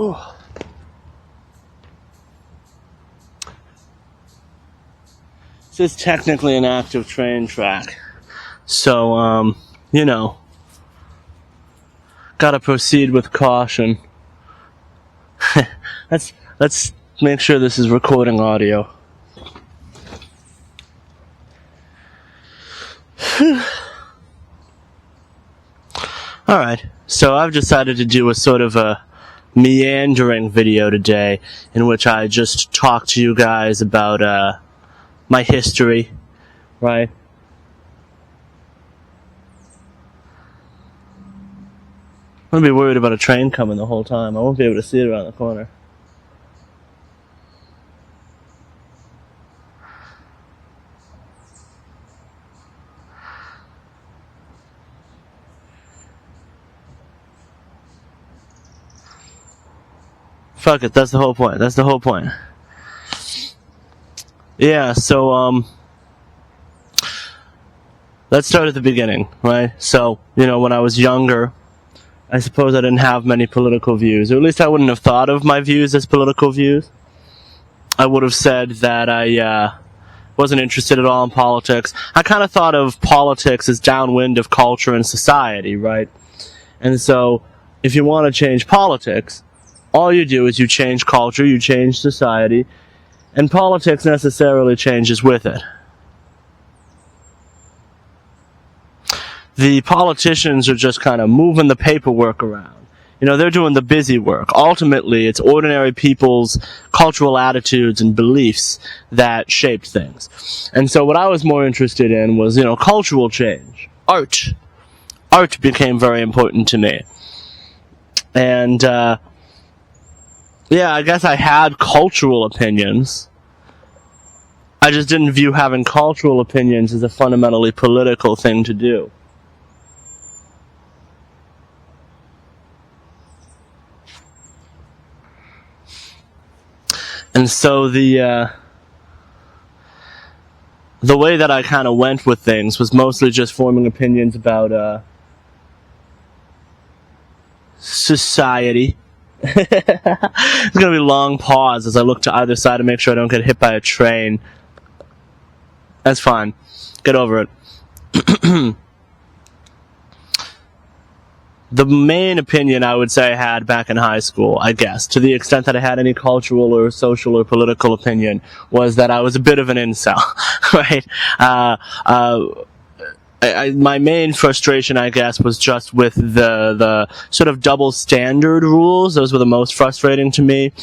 Ooh. This is technically an active train track. So, you know, gotta proceed with caution. Let's make sure this is recording audio. Alright, so I've decided to do a sort of a meandering video today in which I just talk to you guys about my history, right? I'm gonna be worried about a train coming the whole time. I won't be able to see it around the corner. Fuck it, that's the whole point. That's the whole point. Yeah, so, let's start at the beginning, right? So, you know, when I was younger, I suppose I didn't have many political views, or at least I wouldn't have thought of my views as political views. I would have said that I, wasn't interested at all in politics. I kind of thought of politics as downwind of culture and society, right? And so, if you want to change politics, all you do is you change culture, you change society, and politics necessarily changes with it. The politicians are just kind of moving the paperwork around. You know, they're doing the busy work. Ultimately, it's ordinary people's cultural attitudes and beliefs that shaped things. And so what I was more interested in was, you know, cultural change. Art. Art became very important to me. And, yeah, I guess I had cultural opinions. I just didn't view having cultural opinions as a fundamentally political thing to do. And so the way that I kind of went with things was mostly just forming opinions about society. It's gonna be a long pause as I look to either side to make sure I don't get hit by a train. That's fine. Get over it. The main opinion I would say I had back in high school, I guess, to the extent that I had any cultural or social or political opinion, was that I was a bit of an incel, right? My main frustration, I guess, was just with the sort of double standard rules. Those were the most frustrating to me,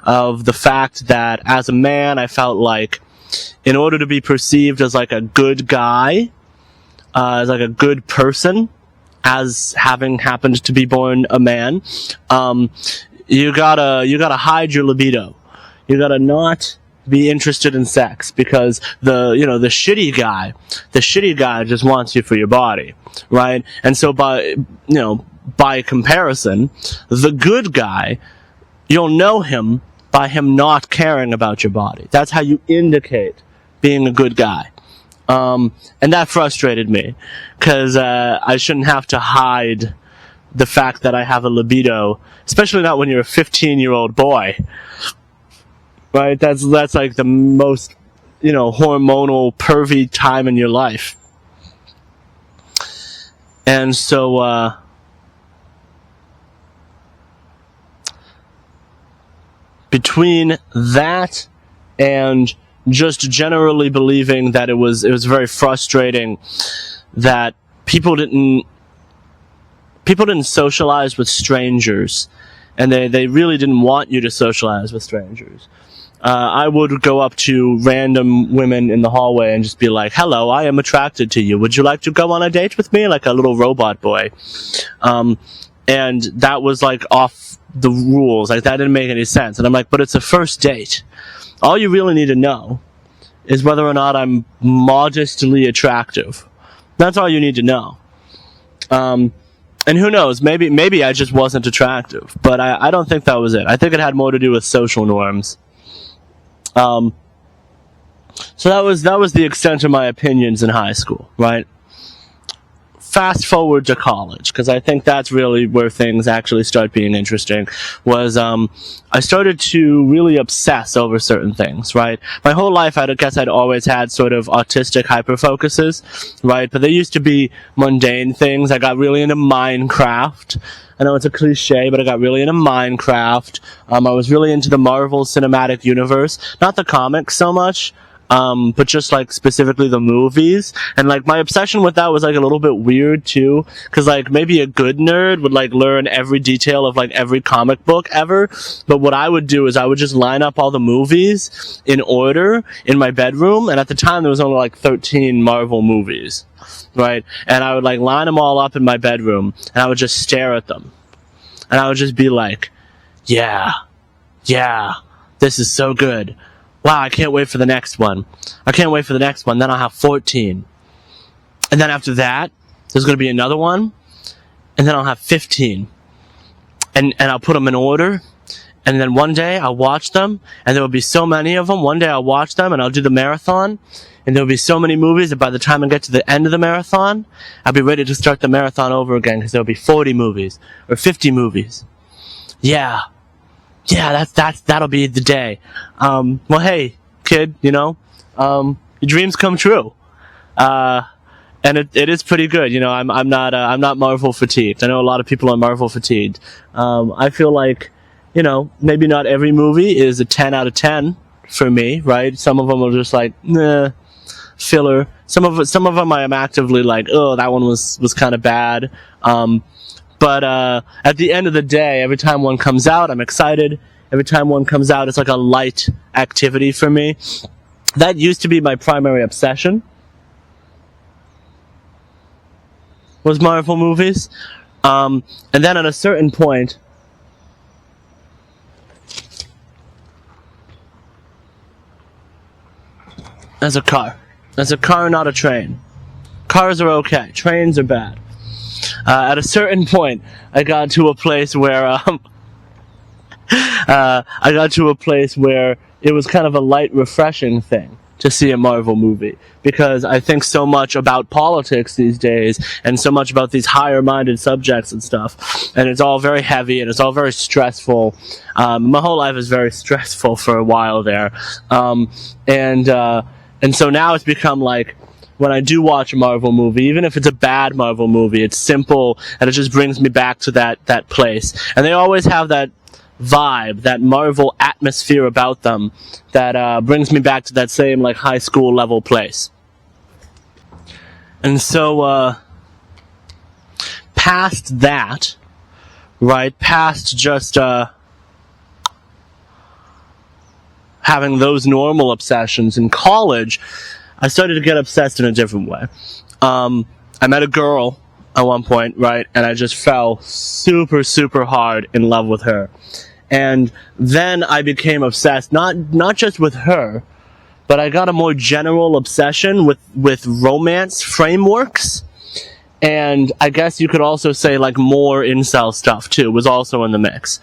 of the fact that as a man, I felt like in order to be perceived as like a good guy, as like a good person, as having happened to be born a man, you gotta hide your libido. You gotta not be interested in sex, because the shitty guy just wants you for your body, right? And so by comparison, the good guy, you'll know him by him not caring about your body. That's how you indicate being a good guy. And that frustrated me, because I shouldn't have to hide the fact that I have a libido, especially not when you're a 15-year-old boy. Right? That's like the most, hormonal, pervy time in your life. And so, between that and just generally believing that it was very frustrating that people didn't socialize with strangers, and they really didn't want you to socialize with strangers. I would go up to random women in the hallway and just be like, "Hello, I am attracted to you. Would you like to go on a date with me?" Like a little robot boy. And that was like off the rules. Like that didn't make any sense. And I'm like, but it's a first date. All you really need to know is whether or not I'm modestly attractive. That's all you need to know. And who knows, maybe I just wasn't attractive, but I don't think that was it. I think it had more to do with social norms. So that was the extent of my opinions in high school, right? fast forward to college, because I think that's really where things actually start being interesting, was I started to really obsess over certain things, right? My whole life, I guess I'd always had sort of autistic hyperfocuses, right? But they used to be mundane things. I got really into Minecraft. I know it's a cliche, but I got really into Minecraft. I was really into the Marvel Cinematic Universe. Not the comics so much, but just like specifically the movies. And like my obsession with that was like a little bit weird too, cause like maybe a good nerd would like learn every detail of like every comic book ever. But what I would do is I would just line up all the movies in order in my bedroom. And at the time there was only like 13 Marvel movies, right? And I would like line them all up in my bedroom and I would just stare at them. And I would just be like, yeah, this is so good. Wow, I can't wait for the next one. I can't wait for the next one. Then I'll have 14. And then after that, there's going to be another one. And then I'll have 15. And I'll put them in order. And then one day I'll watch them. And there will be so many of them. One day I'll watch them and I'll do the marathon. And there will be so many movies that by the time I get to the end of the marathon, I'll be ready to start the marathon over again, because there will be 40 movies or 50 movies. Yeah, that'll be the day. Well, hey, kid, your dreams come true. And it is pretty good. I'm not Marvel fatigued. I know a lot of people are Marvel fatigued. I feel like, maybe not every movie is a 10 out of 10 for me, right? Some of them are just like, nah, filler. Some of them I am actively like, oh, that one was kind of bad. But at the end of the day, every time one comes out, I'm excited. Every time one comes out, it's like a light activity for me. That used to be my primary obsession, was Marvel movies. And then at a certain point, there's a car. There's a car, not a train. Cars are okay. Trains are bad. At a certain point, I got to a place where it was kind of a light, refreshing thing to see a Marvel movie, because I think so much about politics these days and so much about these higher-minded subjects and stuff, and it's all very heavy and it's all very stressful. My whole life is very stressful for a while there, and so now it's become like, when I do watch a Marvel movie, even if it's a bad Marvel movie, it's simple, and it just brings me back to that place. And they always have that vibe, that Marvel atmosphere about them, that brings me back to that same like high school level place. And so, past that, right, past just having those normal obsessions in college, I started to get obsessed in a different way. I met a girl at one point, right, and I just fell super, super hard in love with her. And then I became obsessed, not just with her, but I got a more general obsession with romance frameworks. And I guess you could also say like more incel stuff too was also in the mix.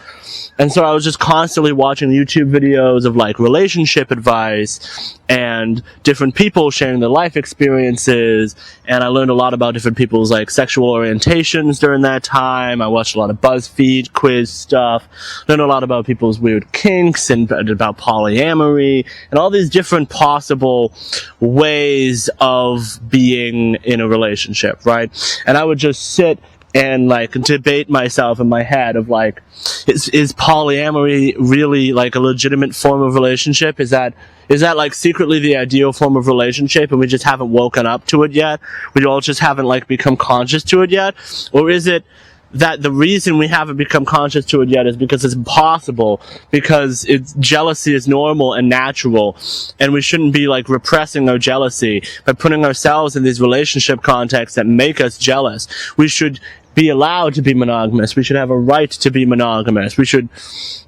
And so I was just constantly watching YouTube videos of like relationship advice and different people sharing their life experiences. And I learned a lot about different people's like sexual orientations during that time. I watched a lot of BuzzFeed quiz stuff, learned a lot about people's weird kinks and about polyamory and all these different possible ways of being in a relationship, right? And I would just sit and like debate myself in my head of like, is polyamory really like a legitimate form of relationship? Is that like secretly the ideal form of relationship and we just haven't woken up to it yet? We all just haven't like become conscious to it yet? Or is it that the reason we haven't become conscious to it yet is because it's impossible, because jealousy is normal and natural, and we shouldn't be like repressing our jealousy by putting ourselves in these relationship contexts that make us jealous. We should be allowed to be monogamous. We should have a right to be monogamous. We should,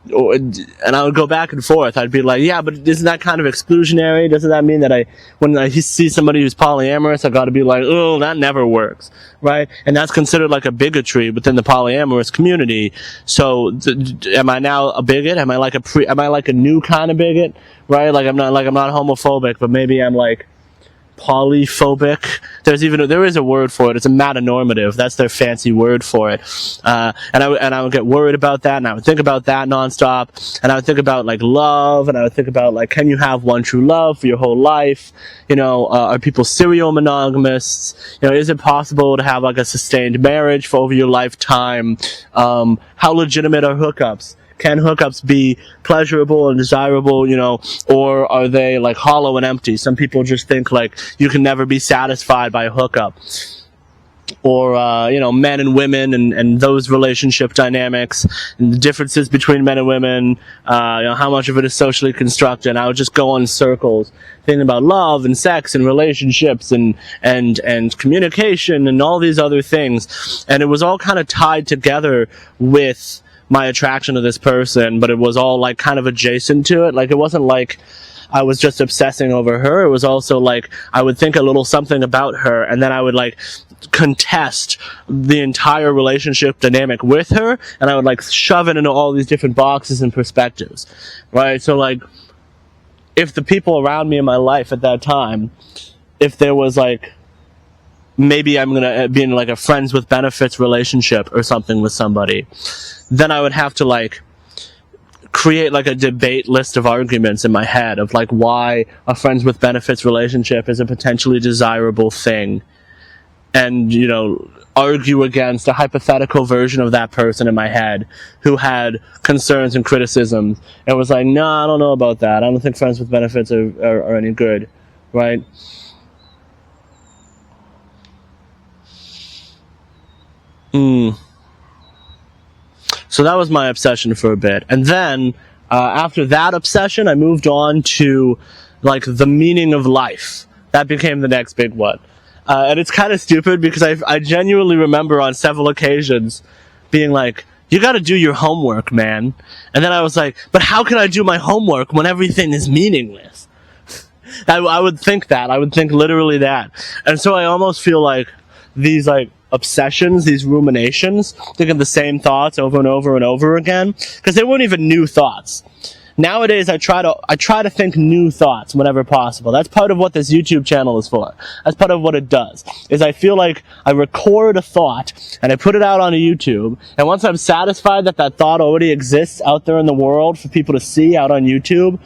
and I would go back and forth. I'd be like, yeah, but isn't that kind of exclusionary? Doesn't that mean that when I see somebody who's polyamorous, I gotta be like, oh, that never works, right? And that's considered like a bigotry within the polyamorous community. So, am I now a bigot? Am I like a new kind of bigot, right? Like I'm not homophobic, but maybe I'm like polyphobic. There is a word for it. It's a metanormative. That's their fancy word for it. And I would get worried about that, and I would think about that nonstop. And I would think about like love, and I would think about like, can you have one true love for your whole life? Are people serial monogamous? Is it possible to have like a sustained marriage for over your lifetime? How legitimate are hookups? Can hookups be pleasurable and desirable, or are they like hollow and empty? Some people just think like you can never be satisfied by a hookup. Or, men and women and those relationship dynamics and the differences between men and women, how much of it is socially constructed. And I would just go in circles thinking about love and sex and relationships and communication and all these other things. And it was all kind of tied together with my attraction to this person, but it was all like kind of adjacent to it. Like it wasn't like I was just obsessing over her. It was also like I would think a little something about her, and then I would like contest the entire relationship dynamic with her, and I would like shove it into all these different boxes and perspectives, right? So like if the people around me in my life at that time, if there was like, maybe I'm gonna be in like a friends with benefits relationship or something with somebody, then I would have to like create like a debate list of arguments in my head of like why a friends with benefits relationship is a potentially desirable thing, and argue against a hypothetical version of that person in my head who had concerns and criticisms and was like, no, I don't know about that. I don't think friends with benefits are any good, right? So that was my obsession for a bit. And then, after that obsession, I moved on to, like, the meaning of life. That became the next big one. And it's kind of stupid because I genuinely remember on several occasions being like, you gotta do your homework, man. And then I was like, but how can I do my homework when everything is meaningless? I would think that. I would think literally that. And so I almost feel like these, like, obsessions, these ruminations, thinking the same thoughts over and over and over again, because they weren't even new thoughts. Nowadays, I try to think new thoughts whenever possible. That's part of what this YouTube channel is for. That's part of what it does. Is I feel like I record a thought and I put it out on YouTube, and once I'm satisfied that that thought already exists out there in the world for people to see out on YouTube,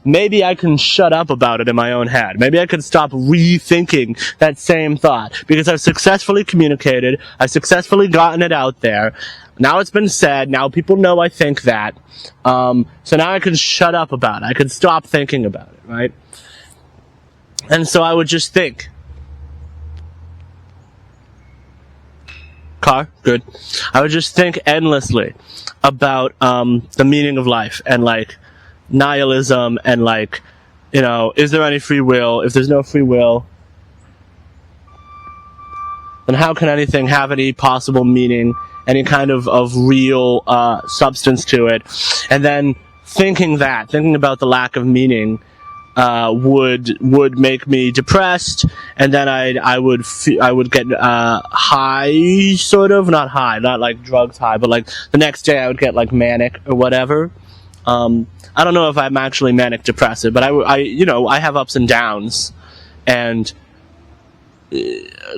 maybe I can shut up about it in my own head. Maybe I can stop rethinking that same thought because I've successfully communicated, I've successfully gotten it out there. Now it's been said, now people know I think that. So now I can shut up about it. I can stop thinking about it, right? And so I would just think. Car? Good. I would just think endlessly about the meaning of life and like nihilism and like, is there any free will? If there's no free will, then how can anything have any possible meaning, any kind of real substance to it? And then thinking about the lack of meaning would make me depressed, and then I would get high, sort of, not high, not like drugs high, but like the next day I would get like manic or whatever. I don't know if I'm actually manic depressive, but I have ups and downs, and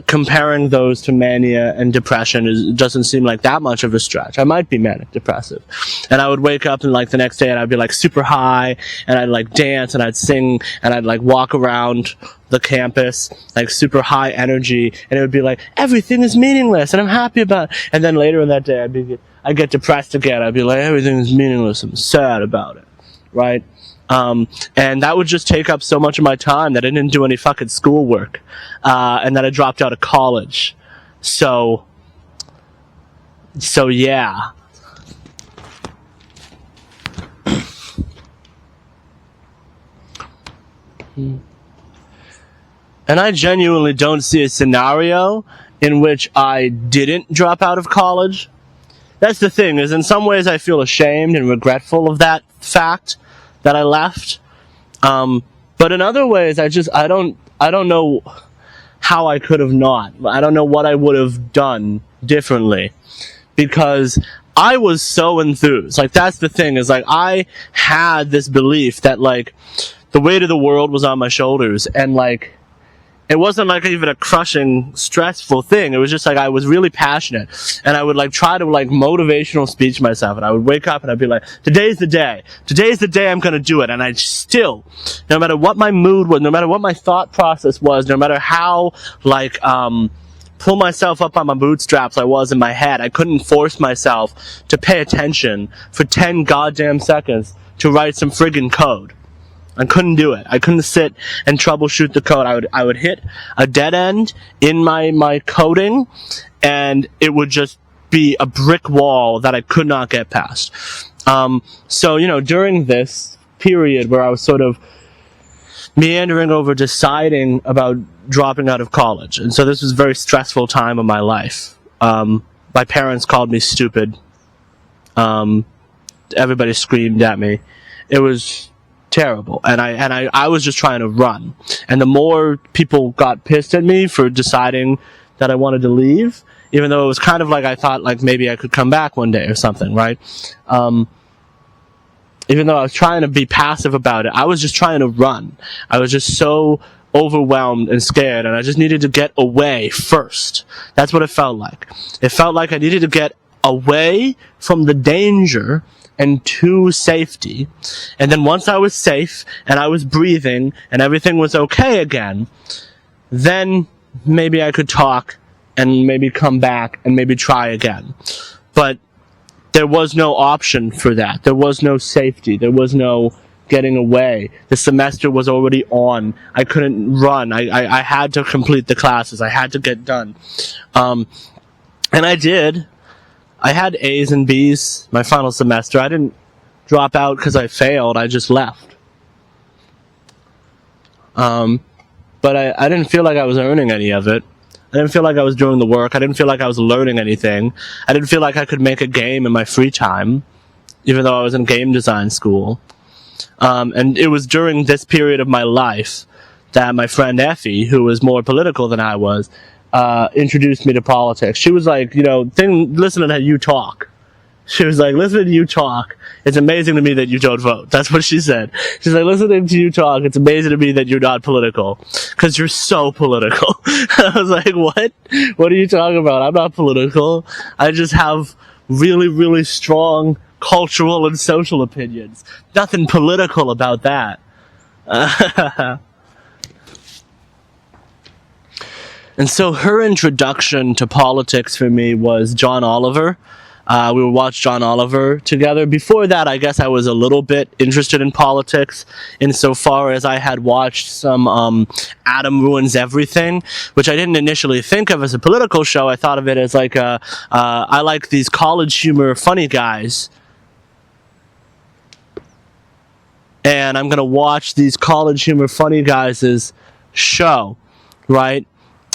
comparing those to mania and depression doesn't seem like that much of a stretch. I might be manic depressive, and I would wake up and like the next day and I'd be like super high, and I'd like dance and I'd sing and I'd like walk around the campus like super high energy, and it would be like everything is meaningless and I'm happy about it. And then later in that day I'd get depressed again. I'd be like, everything is meaningless, I'm sad about it, right? And that would just take up so much of my time that I didn't do any fucking schoolwork, and that I dropped out of college. So yeah. And I genuinely don't see a scenario in which I didn't drop out of college. That's the thing, is in some ways I feel ashamed and regretful of that fact that I left. But in other ways, I don't know how I could have not. I don't know what I would have done differently, because I was so enthused. Like, that's the thing, is like I had this belief that like the weight of the world was on my shoulders, and like it wasn't like even a crushing, stressful thing. It was just like I was really passionate, and I would like try to like motivational speech myself, and I would wake up and I'd be like, today's the day I'm gonna do it. And I still, no matter what my mood was, no matter what my thought process was, no matter how like pull myself up on my bootstraps I was in my head, I couldn't force myself to pay attention for 10 goddamn seconds to write some friggin' code. I couldn't do it. I couldn't sit and troubleshoot the code. I would hit a dead end in my coding, and it would just be a brick wall that I could not get past. So, during this period where I was sort of meandering over deciding about dropping out of college, and so this was a very stressful time of my life. My parents called me stupid. Everybody screamed at me. It was terrible, and I was just trying to run, and the more people got pissed at me for deciding that I wanted to leave, even though it was kind of like I thought like maybe I could come back one day or something, right? Even though I was trying to be passive about it, I was just trying to run. I was just so overwhelmed and scared, and I just needed to get away first. That's what it felt like. It felt like I needed to get away from the danger and to safety. And then once I was safe and I was breathing and everything was okay again, then maybe I could talk and maybe come back and maybe try again. But there was no option for that. There was no safety. There was no getting away. The semester was already on. I couldn't run. I had to complete the classes. I had to get done. And I did. I had A's and B's my final semester. I didn't drop out because I failed. I just left. But I didn't feel like I was earning any of it. I didn't feel like I was doing the work. I didn't feel like I was learning anything. I didn't feel like I could make a game in my free time, even though I was in game design school. And it was during this period of my life that my friend Effie, who was more political than I was, introduced me to politics. She was like, listen to you talk. She was like, listening to you talk, it's amazing to me that you don't vote. That's what she said. She's like, listening to you talk, it's amazing to me that you're not political. Because you're so political. I was like, what? What are you talking about? I'm not political. I just have really, really strong cultural and social opinions. Nothing political about that. And so her introduction to politics for me was John Oliver. We would watch John Oliver together. Before that, I guess I was a little bit interested in politics insofar as I had watched some Adam Ruins Everything, which I didn't initially think of as a political show. I thought of it as like I like these college humor funny guys, and I'm going to watch these college humor funny guys' show, right?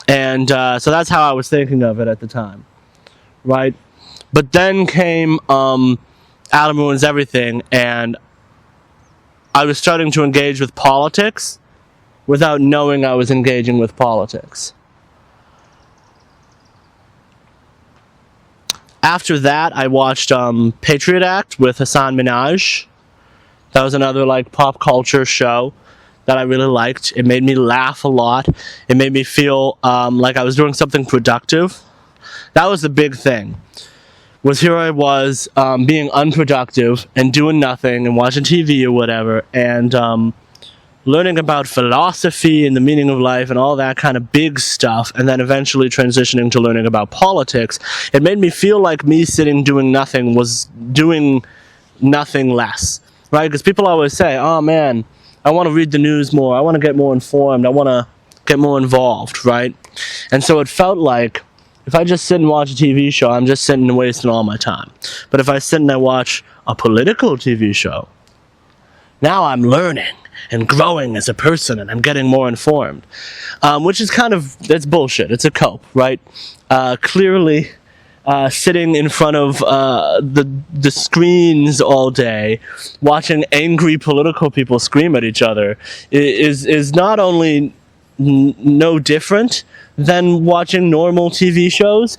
And so that's how I was thinking of it at the time, right? But then came Adam Ruins Everything, and I was starting to engage with politics without knowing I was engaging with politics. After that, I watched Patriot Act with Hassan Minhaj. That was another like pop culture show that I really liked. It made me laugh a lot. It made me feel like I was doing something productive. That was the big thing. Was here I was being unproductive and doing nothing and watching TV or whatever, and learning about philosophy and the meaning of life and all that kind of big stuff, and then eventually transitioning to learning about politics. It made me feel like me sitting doing nothing was doing nothing less, right? Because people always say, oh man, I want to read the news more, I want to get more informed, I want to get more involved, right? And so it felt like if I just sit and watch a TV show, I'm just sitting and wasting all my time. But if I sit and I watch a political TV show, now I'm learning and growing as a person, and I'm getting more informed. Which is that's bullshit. It's a cope, right? Clearly, sitting in front of the screens all day, watching angry political people scream at each other, is not only no different than watching normal TV shows.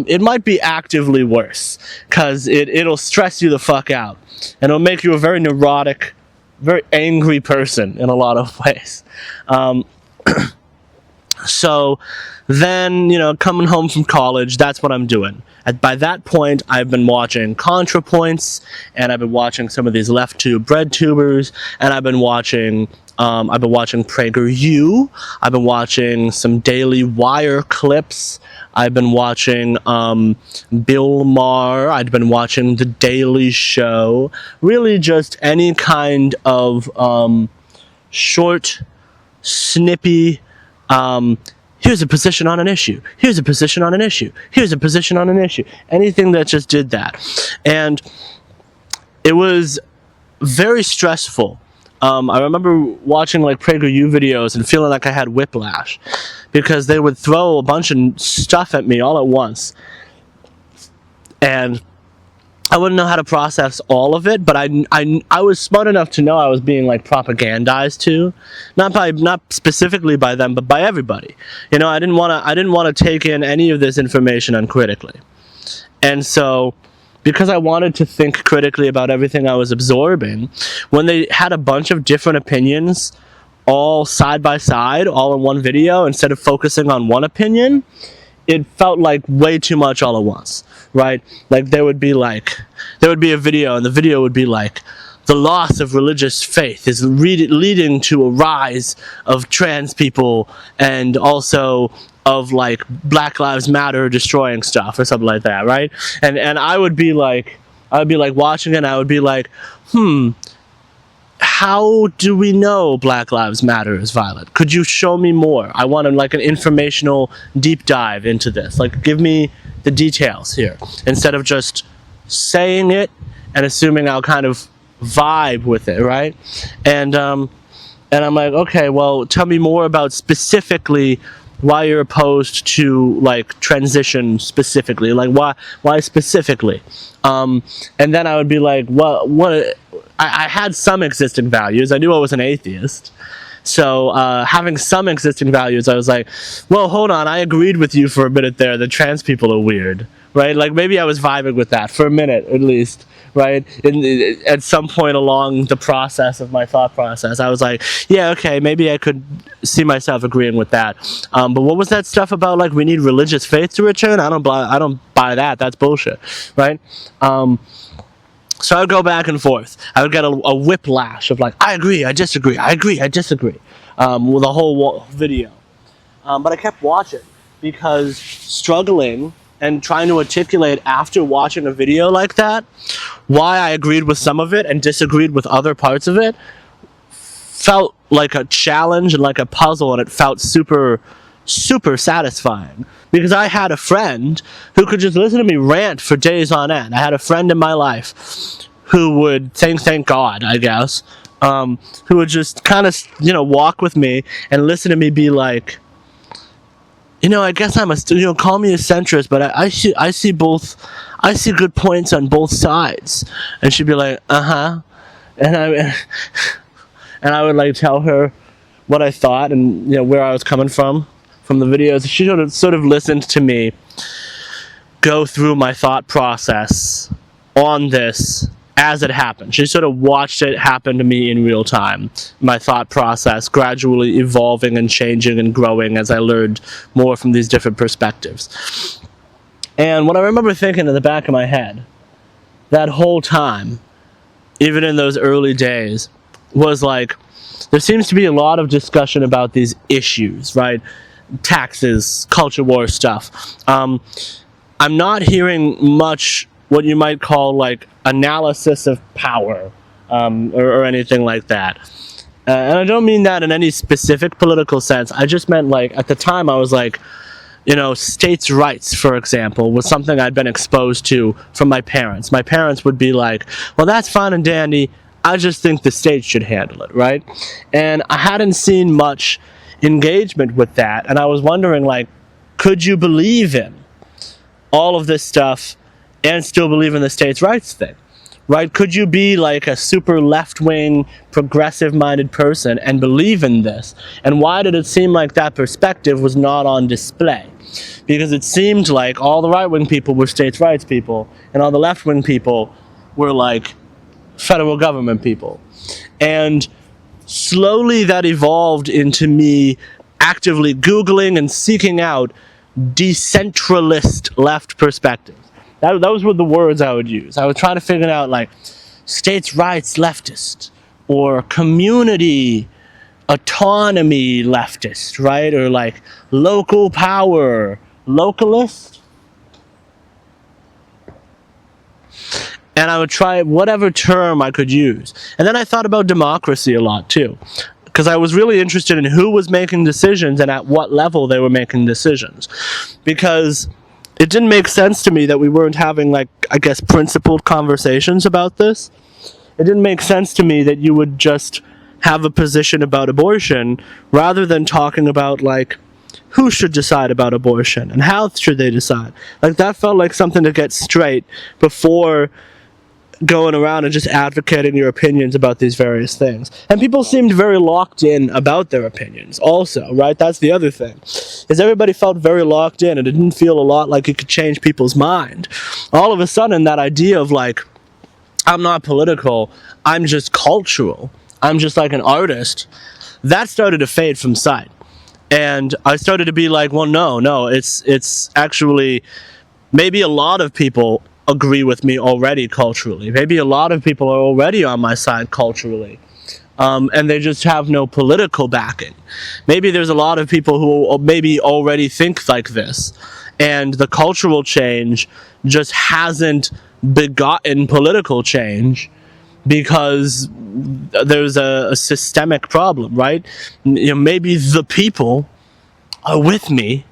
It might be actively worse, because it'll stress you the fuck out, and it'll make you a very neurotic, very angry person in a lot of ways. So then, coming home from college, that's what I'm doing. By that point, I've been watching ContraPoints, and I've been watching some of these left tube bread tubers, and I've been watching PragerU. I've been watching some Daily Wire clips. I've been watching Bill Maher. I've been watching The Daily Show. Really, just any kind of short, snippy. Here's a position on an issue. Here's a position on an issue. Here's a position on an issue. Anything that just did that. And it was very stressful. I remember watching like PragerU videos and feeling like I had whiplash because they would throw a bunch of stuff at me all at once. And I wouldn't know how to process all of it, but I was smart enough to know I was being like propagandized to, not specifically by them, but by everybody. I didn't want to take in any of this information uncritically, and so because I wanted to think critically about everything I was absorbing, when they had a bunch of different opinions, all side by side, all in one video, instead of focusing on one opinion, it felt like way too much all at once, right? Like there would be a video, and the video would be like, the loss of religious faith is leading to a rise of trans people, and also of like Black Lives Matter destroying stuff or something like that, right? And I would be like watching it, and I would be like, how do we know Black Lives Matter is violent? Could you show me more? I want like an informational deep dive into this. Like, give me the details here, instead of just saying it and assuming I'll kind of vibe with it, right? And I'm like, okay, well, tell me more about specifically why you're opposed to like transition specifically, like why specifically. And then I would be like, what? I had some existing values. I knew I was an atheist. So having some existing values, I was like, well, hold on, I agreed with you for a minute there that trans people are weird, right? Like maybe I was vibing with that for a minute at least, right? At some point along the process of my thought process, I was like, yeah, okay, maybe I could see myself agreeing with that. But what was that stuff about, like, we need religious faith to return? I don't buy that. That's bullshit, right? So I would go back and forth. I would get a whiplash of like, I agree, I disagree, I agree, I disagree, with the whole video. But I kept watching because struggling and trying to articulate after watching a video like that why I agreed with some of it and disagreed with other parts of it felt like a challenge and like a puzzle, and it felt super satisfying because I had a friend who could just listen to me rant for days on end. I had a friend in my life who would thank God, I guess, who would just kind of walk with me and listen to me be like, I guess I'm call me a centrist, but I see good points on both sides. And she'd be like, and I would like tell her what I thought and where I was coming from the videos. She sort of listened to me go through my thought process on this as it happened. She sort of watched it happen to me in real time. My thought process gradually evolving and changing and growing as I learned more from these different perspectives. And what I remember thinking in the back of my head that whole time, even in those early days, was like, there seems to be a lot of discussion about these issues, right? Taxes, culture war stuff. I'm not hearing much what you might call like analysis of power, or anything like that. And I don't mean that in any specific political sense. I just meant like at the time I was like, states' rights, for example, was something I'd been exposed to from my parents. My parents would be like, well, that's fine and dandy, I just think the state should handle it, right? And I hadn't seen much engagement with that, and I was wondering, like, could you believe in all of this stuff and still believe in the states' rights thing, right? Could you be like a super left-wing, progressive-minded person and believe in this? And why did it seem like that perspective was not on display? Because it seemed like all the right-wing people were states' rights people, and all the left-wing people were like federal government people. And slowly that evolved into me actively Googling and seeking out decentralist left perspectives. Those were the words I would use. I was trying to figure out, like, states' rights leftist, or community autonomy leftist, right? Or like local power localist. And I would try whatever term I could use. And then I thought about democracy a lot too, because I was really interested in who was making decisions and at what level they were making decisions. Because it didn't make sense to me that we weren't having, like, I guess, principled conversations about this. It didn't make sense to me that you would just have a position about abortion rather than talking about, like, who should decide about abortion and how should they decide. Like, that felt like something to get straight before going around and just advocating your opinions about these various things. And people seemed very locked in about their opinions also, right? That's the other thing, is everybody felt very locked in, and it didn't feel a lot like it could change people's mind. All of a sudden, that idea of, like, I'm not political, I'm just cultural, I'm just like an artist, that started to fade from sight. And I started to be like, well, no, it's actually, maybe a lot of people agree with me already culturally. Maybe a lot of people are already on my side culturally. And they just have no political backing. Maybe there's a lot of people who maybe already think like this, and the cultural change just hasn't begotten political change, because there's a systemic problem, right? You know, maybe the people are with me,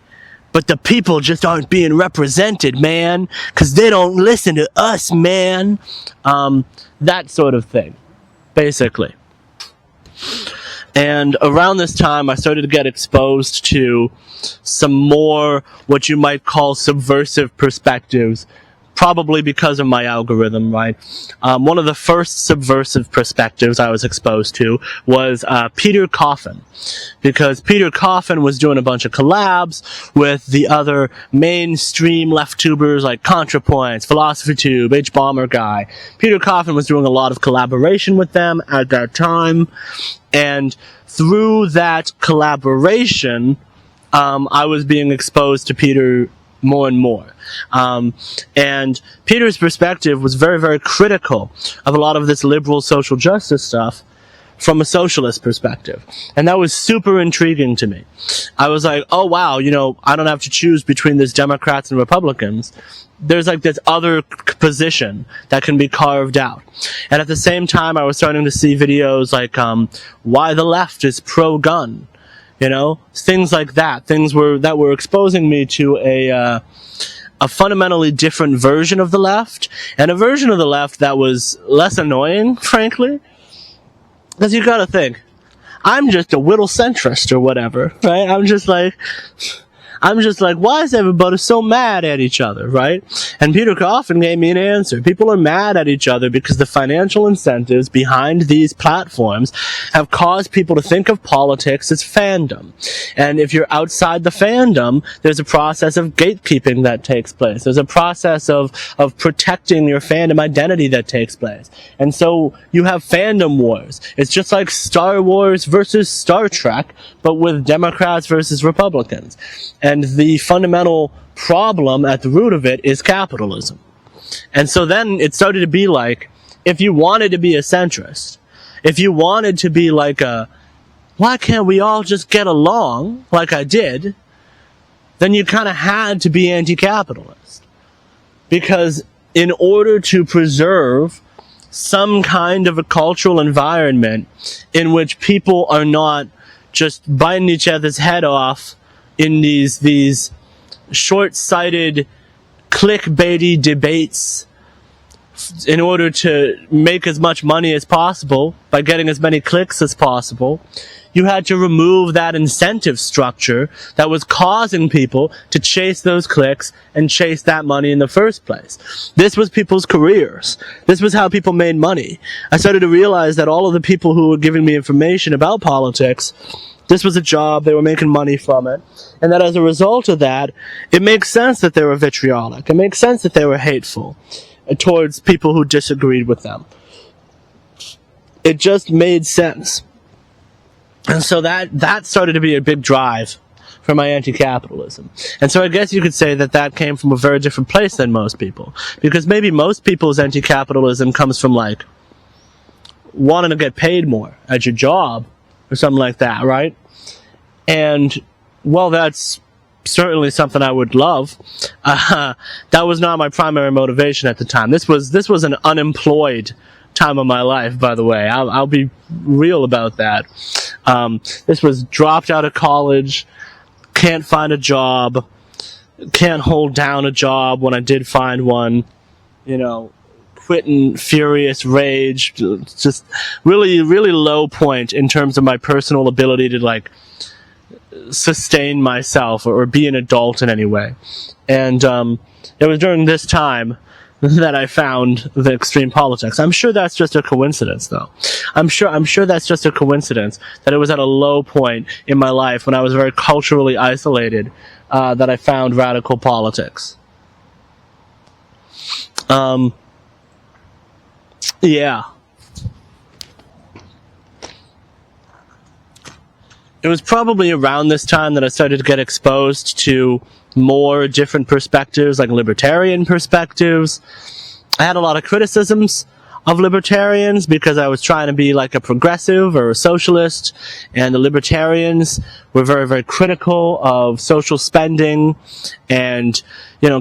but the people just aren't being represented, man, because they don't listen to us, man. That sort of thing, basically. And around this time, I started to get exposed to some more what you might call subversive perspectives, probably because of my algorithm, right? One of the first subversive perspectives I was exposed to was Peter Coffin, because Peter Coffin was doing a bunch of collabs with the other mainstream left tubers like ContraPoints, Philosophy Tube, H Bomber Guy. Peter Coffin was doing a lot of collaboration with them at that time, and through that collaboration, I was being exposed to Peter more and more. And Peter's perspective was very, very critical of a lot of this liberal social justice stuff from a socialist perspective. And that was super intriguing to me. I was like, oh wow, you know, I don't have to choose between these Democrats and Republicans. There's like this other position that can be carved out. And at the same time, I was starting to see videos like, why the left is pro-gun. You know, things like that. Things that were exposing me to a fundamentally different version of the left, and a version of the left that was less annoying, frankly. Because you gotta think, I'm just a whittle centrist or whatever, right? I'm just like, why is everybody so mad at each other, right? And Peter Coffin gave me an answer. People are mad at each other because the financial incentives behind these platforms have caused people to think of politics as fandom. And if you're outside the fandom, there's a process of gatekeeping that takes place. There's a process of protecting your fandom identity that takes place. And so you have fandom wars. It's just like Star Wars versus Star Trek, but with Democrats versus Republicans. And the fundamental problem at the root of it is capitalism. And so then it started to be like, if you wanted to be a centrist, if you wanted to be like why can't we all just get along like I did, then you kind of had to be anti-capitalist. Because in order to preserve some kind of a cultural environment in which people are not just biting each other's head off in these short-sighted, clickbaity debates in order to make as much money as possible by getting as many clicks as possible, you had to remove that incentive structure that was causing people to chase those clicks and chase that money in the first place. This was people's careers. This was how people made money. I started to realize that all of the people who were giving me information about politics, this was a job, they were making money from it, and that as a result of that, it makes sense that they were vitriolic. It makes sense that they were hateful towards people who disagreed with them. It just made sense. And so that started to be a big drive for my anti-capitalism. And so I guess you could say that came from a very different place than most people. Because maybe most people's anti-capitalism comes from, like, wanting to get paid more at your job or something like that, right? And, well, that's certainly something I would love. That was not my primary motivation at the time. This was an unemployed time of my life, by the way. I'll be real about that. This was dropped out of college, can't find a job, can't hold down a job when I did find one, quitting furious rage, just really, really low point in terms of my personal ability to, like, sustain myself or be an adult in any way. And it was during this time that I found the extreme politics. I'm sure that's just a coincidence, though. I'm sure that's just a coincidence that it was at a low point in my life when I was very culturally isolated that I found radical politics. Yeah. It was probably around this time that I started to get exposed to more different perspectives, like libertarian perspectives. I had a lot of criticisms of libertarians because I was trying to be like a progressive or a socialist, and the libertarians were very, very critical of social spending and,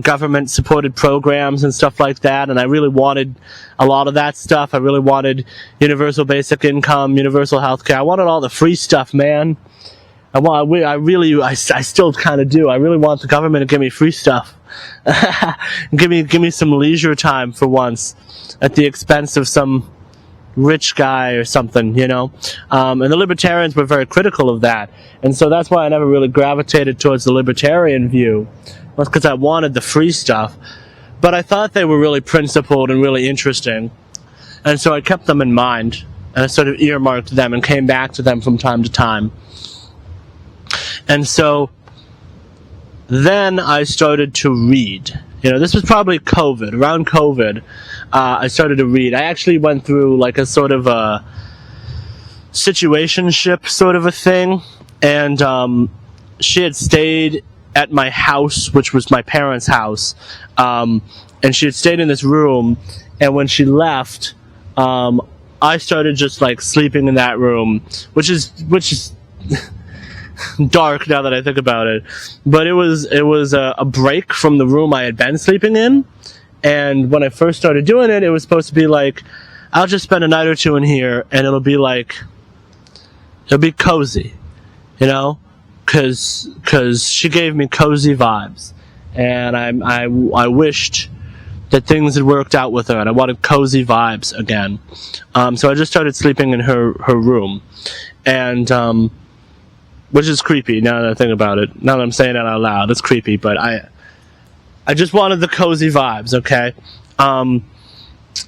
government supported programs and stuff like that. And I really wanted a lot of that stuff. I really wanted universal basic income, universal health care. I wanted all the free stuff, man. I still kind of do. I really want the government to give me free stuff. give me some leisure time for once, at the expense of some rich guy or something, And the libertarians were very critical of that, and so that's why I never really gravitated towards the libertarian view. Was because I wanted the free stuff, but I thought they were really principled and really interesting, and so I kept them in mind, and I sort of earmarked them and came back to them from time to time. And so then I started to read. This was probably COVID. Around COVID, I started to read. I actually went through like a sort of a situationship sort of a thing. And she had stayed at my house, which was my parents' house. And she had stayed in this room. And when she left, I started just like sleeping in that room, which is dark now that I think about it, but it was a break from the room I had been sleeping in. And when I first started doing it, it was supposed to be like, I'll just spend a night or two in here, and it'll be cozy, because she gave me cozy vibes, and I wished that things had worked out with her, and I wanted cozy vibes again. So I just started sleeping in her room, and which is creepy now that I think about it. Now that I'm saying it out loud, it's creepy, but I just wanted the cozy vibes, okay?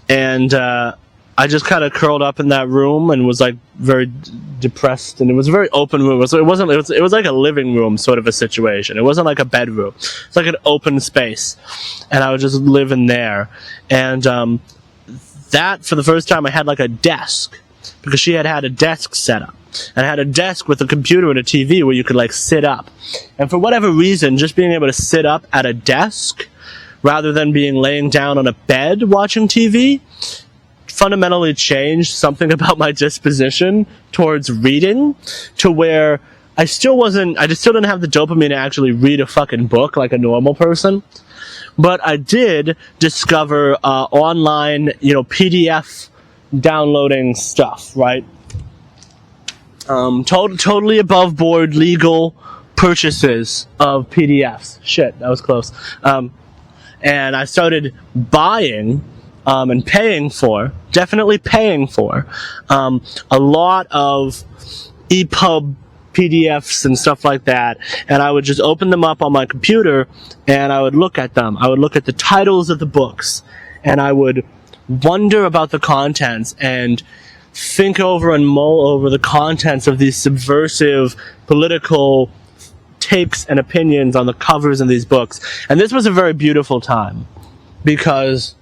And I just kind of curled up in that room and was like very depressed, and it was a very open room. So it was like a living room sort of a situation. It wasn't like a bedroom. It's like an open space, and I would just live in there. And that, for the first time, I had like a desk, because she had a desk set up. And I had a desk with a computer and a TV where you could like sit up. And for whatever reason, just being able to sit up at a desk rather than being laying down on a bed watching TV fundamentally changed something about my disposition towards reading, to where I just still didn't have the dopamine to actually read a fucking book like a normal person. But I did discover online, PDF downloading stuff, right? Totally above board legal purchases of PDFs. Shit, that was close. And I started buying and definitely paying for a lot of EPUB PDFs and stuff like that, and I would just open them up on my computer and I would look at them. I would look at the titles of the books, and I would wonder about the contents and think over and mull over the contents of these subversive political takes and opinions on the covers of these books. And this was a very beautiful time, because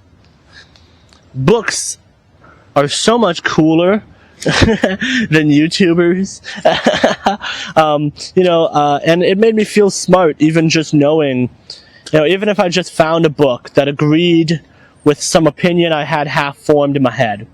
books are so much cooler than YouTubers. And it made me feel smart, even just knowing, even if I just found a book that agreed with some opinion I had half formed in my head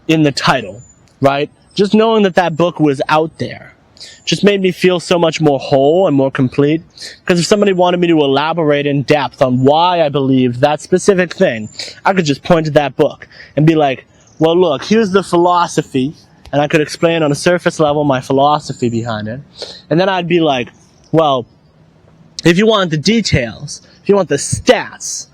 in the title, right? Just knowing that book was out there just made me feel so much more whole and more complete. Because if somebody wanted me to elaborate in depth on why I believed that specific thing, I could just point to that book and be like, well, look, here's the philosophy, and I could explain on a surface level my philosophy behind it. And then I'd be like, well, if you want the details, if you want the stats,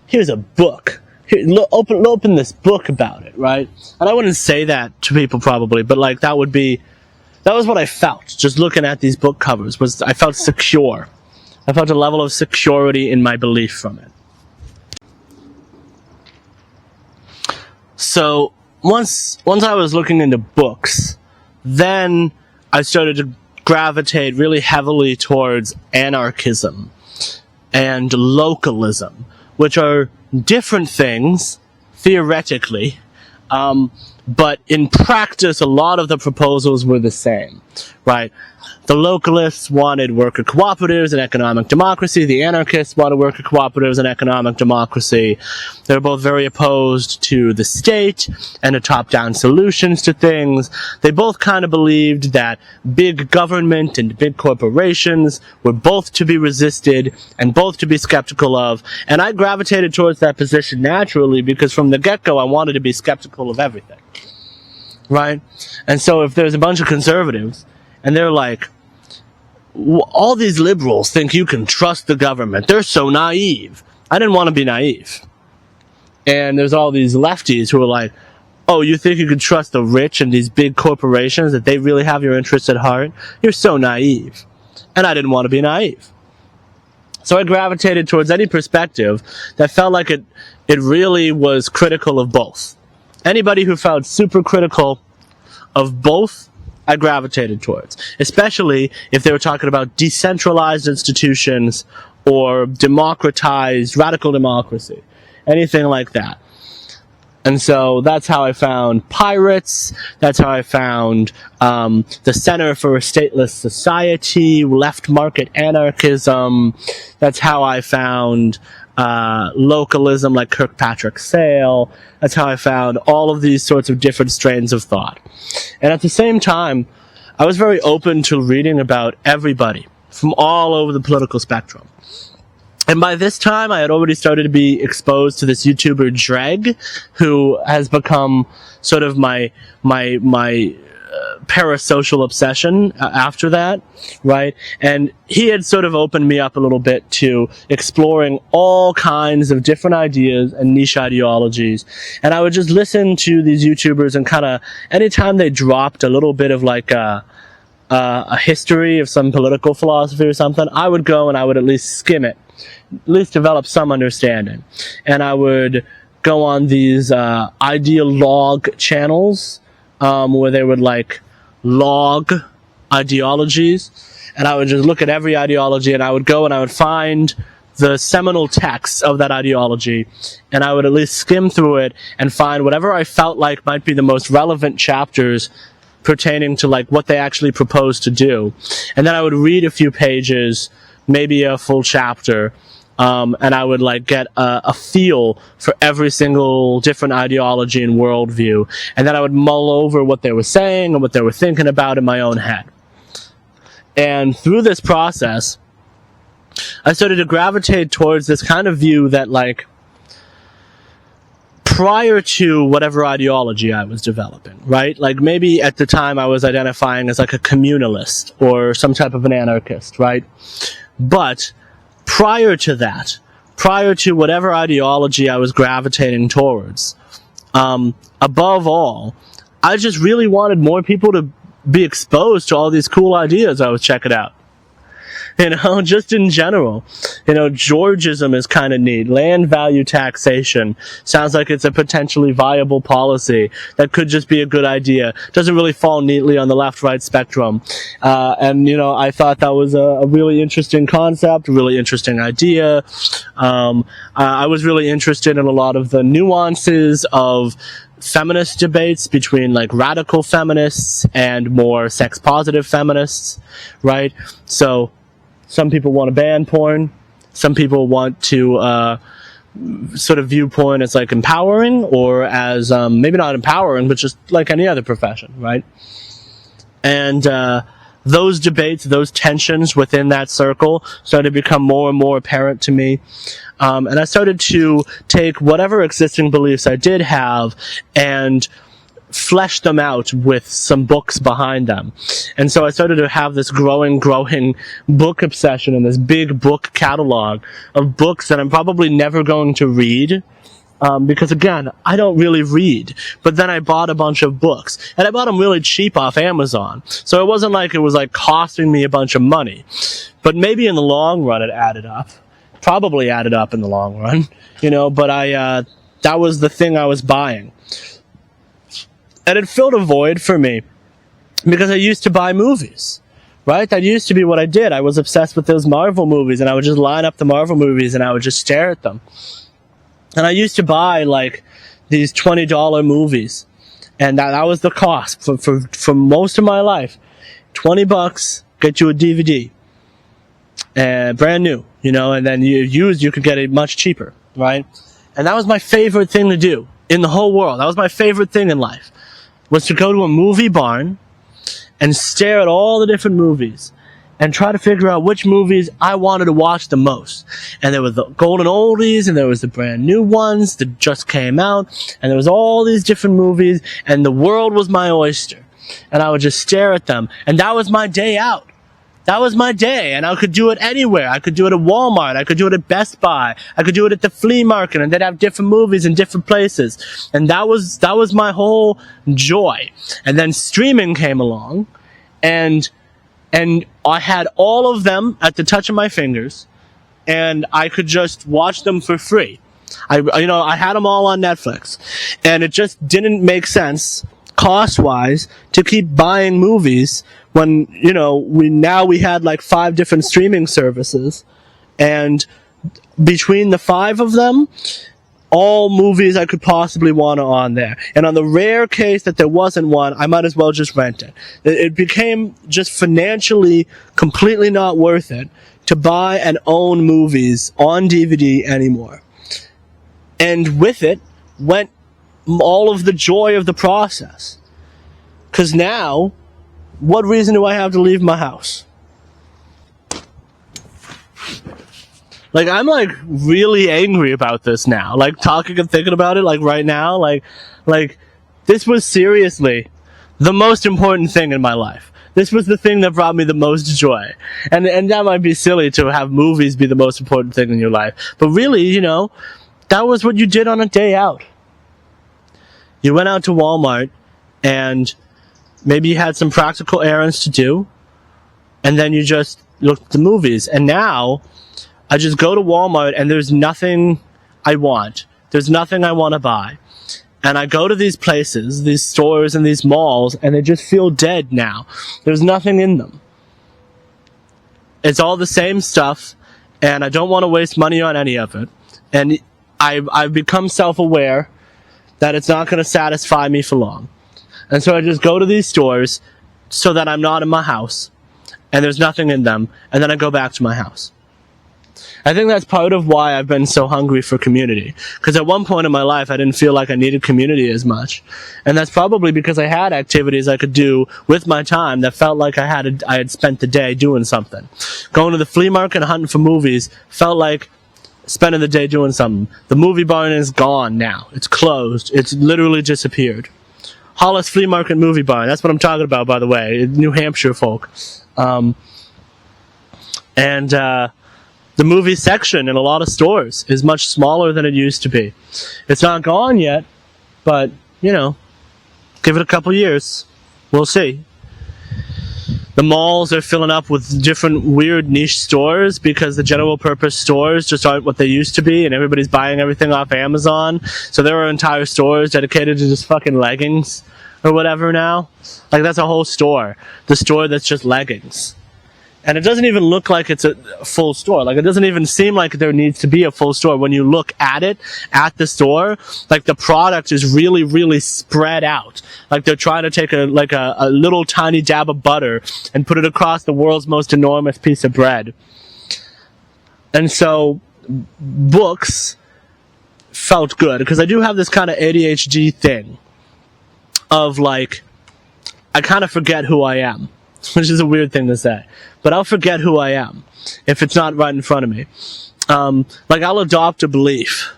here's a book. Here, open this book about it, right? And I wouldn't say that to people probably, but like that was what I felt just looking at these book covers. I felt secure. I felt a level of security in my belief from it. So once I was looking into books, then I started to gravitate really heavily towards anarchism and localism, which are different things theoretically, but in practice, a lot of the proposals were the same, right? The localists wanted worker cooperatives and economic democracy. The anarchists wanted worker cooperatives and economic democracy. They were both very opposed to the state and to top-down solutions to things. They both kind of believed that big government and big corporations were both to be resisted and both to be skeptical of. And I gravitated towards that position naturally because from the get-go, I wanted to be skeptical of everything, right? And so if there's a bunch of conservatives and they're like, all these liberals think you can trust the government. They're so naive. I didn't want to be naive. And there's all these lefties who are like, oh, you think you can trust the rich and these big corporations, that they really have your interests at heart? You're so naive. And I didn't want to be naive. So I gravitated towards any perspective that felt like it really was critical of both. Anybody who felt super critical of both, I gravitated towards, especially if they were talking about decentralized institutions or democratized radical democracy, anything like that. And so that's how I found Pirates. That's how I found the Center for a Stateless Society, Left Market Anarchism. That's how I found localism like Kirkpatrick Sale. That's how I found all of these sorts of different strains of thought. And at the same time, I was very open to reading about everybody from all over the political spectrum. And by this time, I had already started to be exposed to this YouTuber Dreg, who has become sort of my parasocial obsession after that, right? And he had sort of opened me up a little bit to exploring all kinds of different ideas and niche ideologies. And I would just listen to these YouTubers and kind of, anytime they dropped a little bit of like a history of some political philosophy or something, I would go and I would at least skim it, at least develop some understanding. And I would go on these ideologue channels where they would like log ideologies, and I would just look at every ideology, and I would go and I would find the seminal texts of that ideology, and I would at least skim through it and find whatever I felt like might be the most relevant chapters pertaining to like what they actually proposed to do. And then I would read a few pages, maybe a full chapter, and I would like get a feel for every single different ideology and worldview. And then I would mull over what they were saying and what they were thinking about in my own head. And through this process, I started to gravitate towards this kind of view that like, prior to whatever ideology I was developing, right? Like maybe at the time I was identifying as like a communalist or some type of an anarchist, right? But prior to that, prior to whatever ideology I was gravitating towards, above all, I just really wanted more people to be exposed to all these cool ideas I was checking out. You know, just in general. You know, Georgism is kind of neat. Land value taxation sounds like it's a potentially viable policy that could just be a good idea. Doesn't really fall neatly on the left-right spectrum. And, you know, I thought that was a really interesting concept, a really interesting idea. I was really interested in a lot of the nuances of feminist debates between like radical feminists and more sex positive feminists, right? So some people want to ban porn, some people want to sort of view porn as like empowering, or as maybe not empowering, but just like any other profession, right? And those debates, those tensions within that circle started to become more and more apparent to me. And I started to take whatever existing beliefs I did have and flesh them out with some books behind them. And so I started to have this growing book obsession and this big book catalog of books that I'm probably never going to read. Because again, I don't really read. But then I bought a bunch of books. And I bought them really cheap off Amazon. So it wasn't like it was like costing me a bunch of money. But maybe in the long run it added up. Probably added up in the long run. But that was the thing I was buying. And it filled a void for me. Because I used to buy movies. Right? That used to be what I did. I was obsessed with those Marvel movies. And I would just line up the Marvel movies and I would just stare at them. And I used to buy like these $20 movies, and that was the cost for most of my life. $20, get you a DVD, and brand new, and then you could get it much cheaper, right? And that was my favorite thing to do in the whole world. That was my favorite thing in life, was to go to a movie barn and stare at all the different movies and try to figure out which movies I wanted to watch the most. And there was the golden oldies, and there was the brand new ones that just came out, and there was all these different movies, and the world was my oyster. And I would just stare at them, and that was my day out. That was my day, and I could do it anywhere. I could do it at Walmart, I could do it at Best Buy, I could do it at the flea market, and they'd have different movies in different places. And that was my whole joy. And then streaming came along, and I had all of them at the touch of my fingers, and I could just watch them for free. I had them all on Netflix, and it just didn't make sense cost-wise to keep buying movies when, we had like 5 different streaming services, and between the 5 of them, all movies I could possibly want on there. And on the rare case that there wasn't one, I might as well just rent it. It became just financially completely not worth it to buy and own movies on DVD anymore. And with it went all of the joy of the process. Because now, what reason do I have to leave my house? Like, I'm like really angry about this now. Like, talking and thinking about it, like right now, like this was seriously the most important thing in my life. This was the thing that brought me the most joy. And that might be silly to have movies be the most important thing in your life. But really, that was what you did on a day out. You went out to Walmart, and maybe you had some practical errands to do, and then you just looked at the movies. And now, I just go to Walmart, and there's nothing I want. There's nothing I want to buy. And I go to these places, these stores and these malls, and they just feel dead now. There's nothing in them. It's all the same stuff, and I don't want to waste money on any of it. And I've become self-aware that it's not going to satisfy me for long. And so I just go to these stores so that I'm not in my house, and there's nothing in them, and then I go back to my house. I think that's part of why I've been so hungry for community. Because at one point in my life, I didn't feel like I needed community as much. And that's probably because I had activities I could do with my time that felt like I had spent the day doing something. Going to the flea market and hunting for movies felt like spending the day doing something. The movie barn is gone now. It's closed. It's literally disappeared. Hollis Flea Market Movie Barn. That's what I'm talking about, by the way. New Hampshire folk. The movie section in a lot of stores is much smaller than it used to be. It's not gone yet, but, give it a couple years. We'll see. The malls are filling up with different weird niche stores because the general purpose stores just aren't what they used to be, and everybody's buying everything off Amazon. So there are entire stores dedicated to just fucking leggings or whatever now. Like, that's a whole store. The store that's just leggings. And it doesn't even look like it's a full store. Like, it doesn't even seem like there needs to be a full store. When you look at it at the store, like, the product is really, really spread out. Like, they're trying to take a little tiny dab of butter and put it across the world's most enormous piece of bread. And so, books felt good, because I do have this kind of ADHD thing of, like, I kind of forget who I am, which is a weird thing to say. But I'll forget who I am if it's not right in front of me. Like, I'll adopt a belief.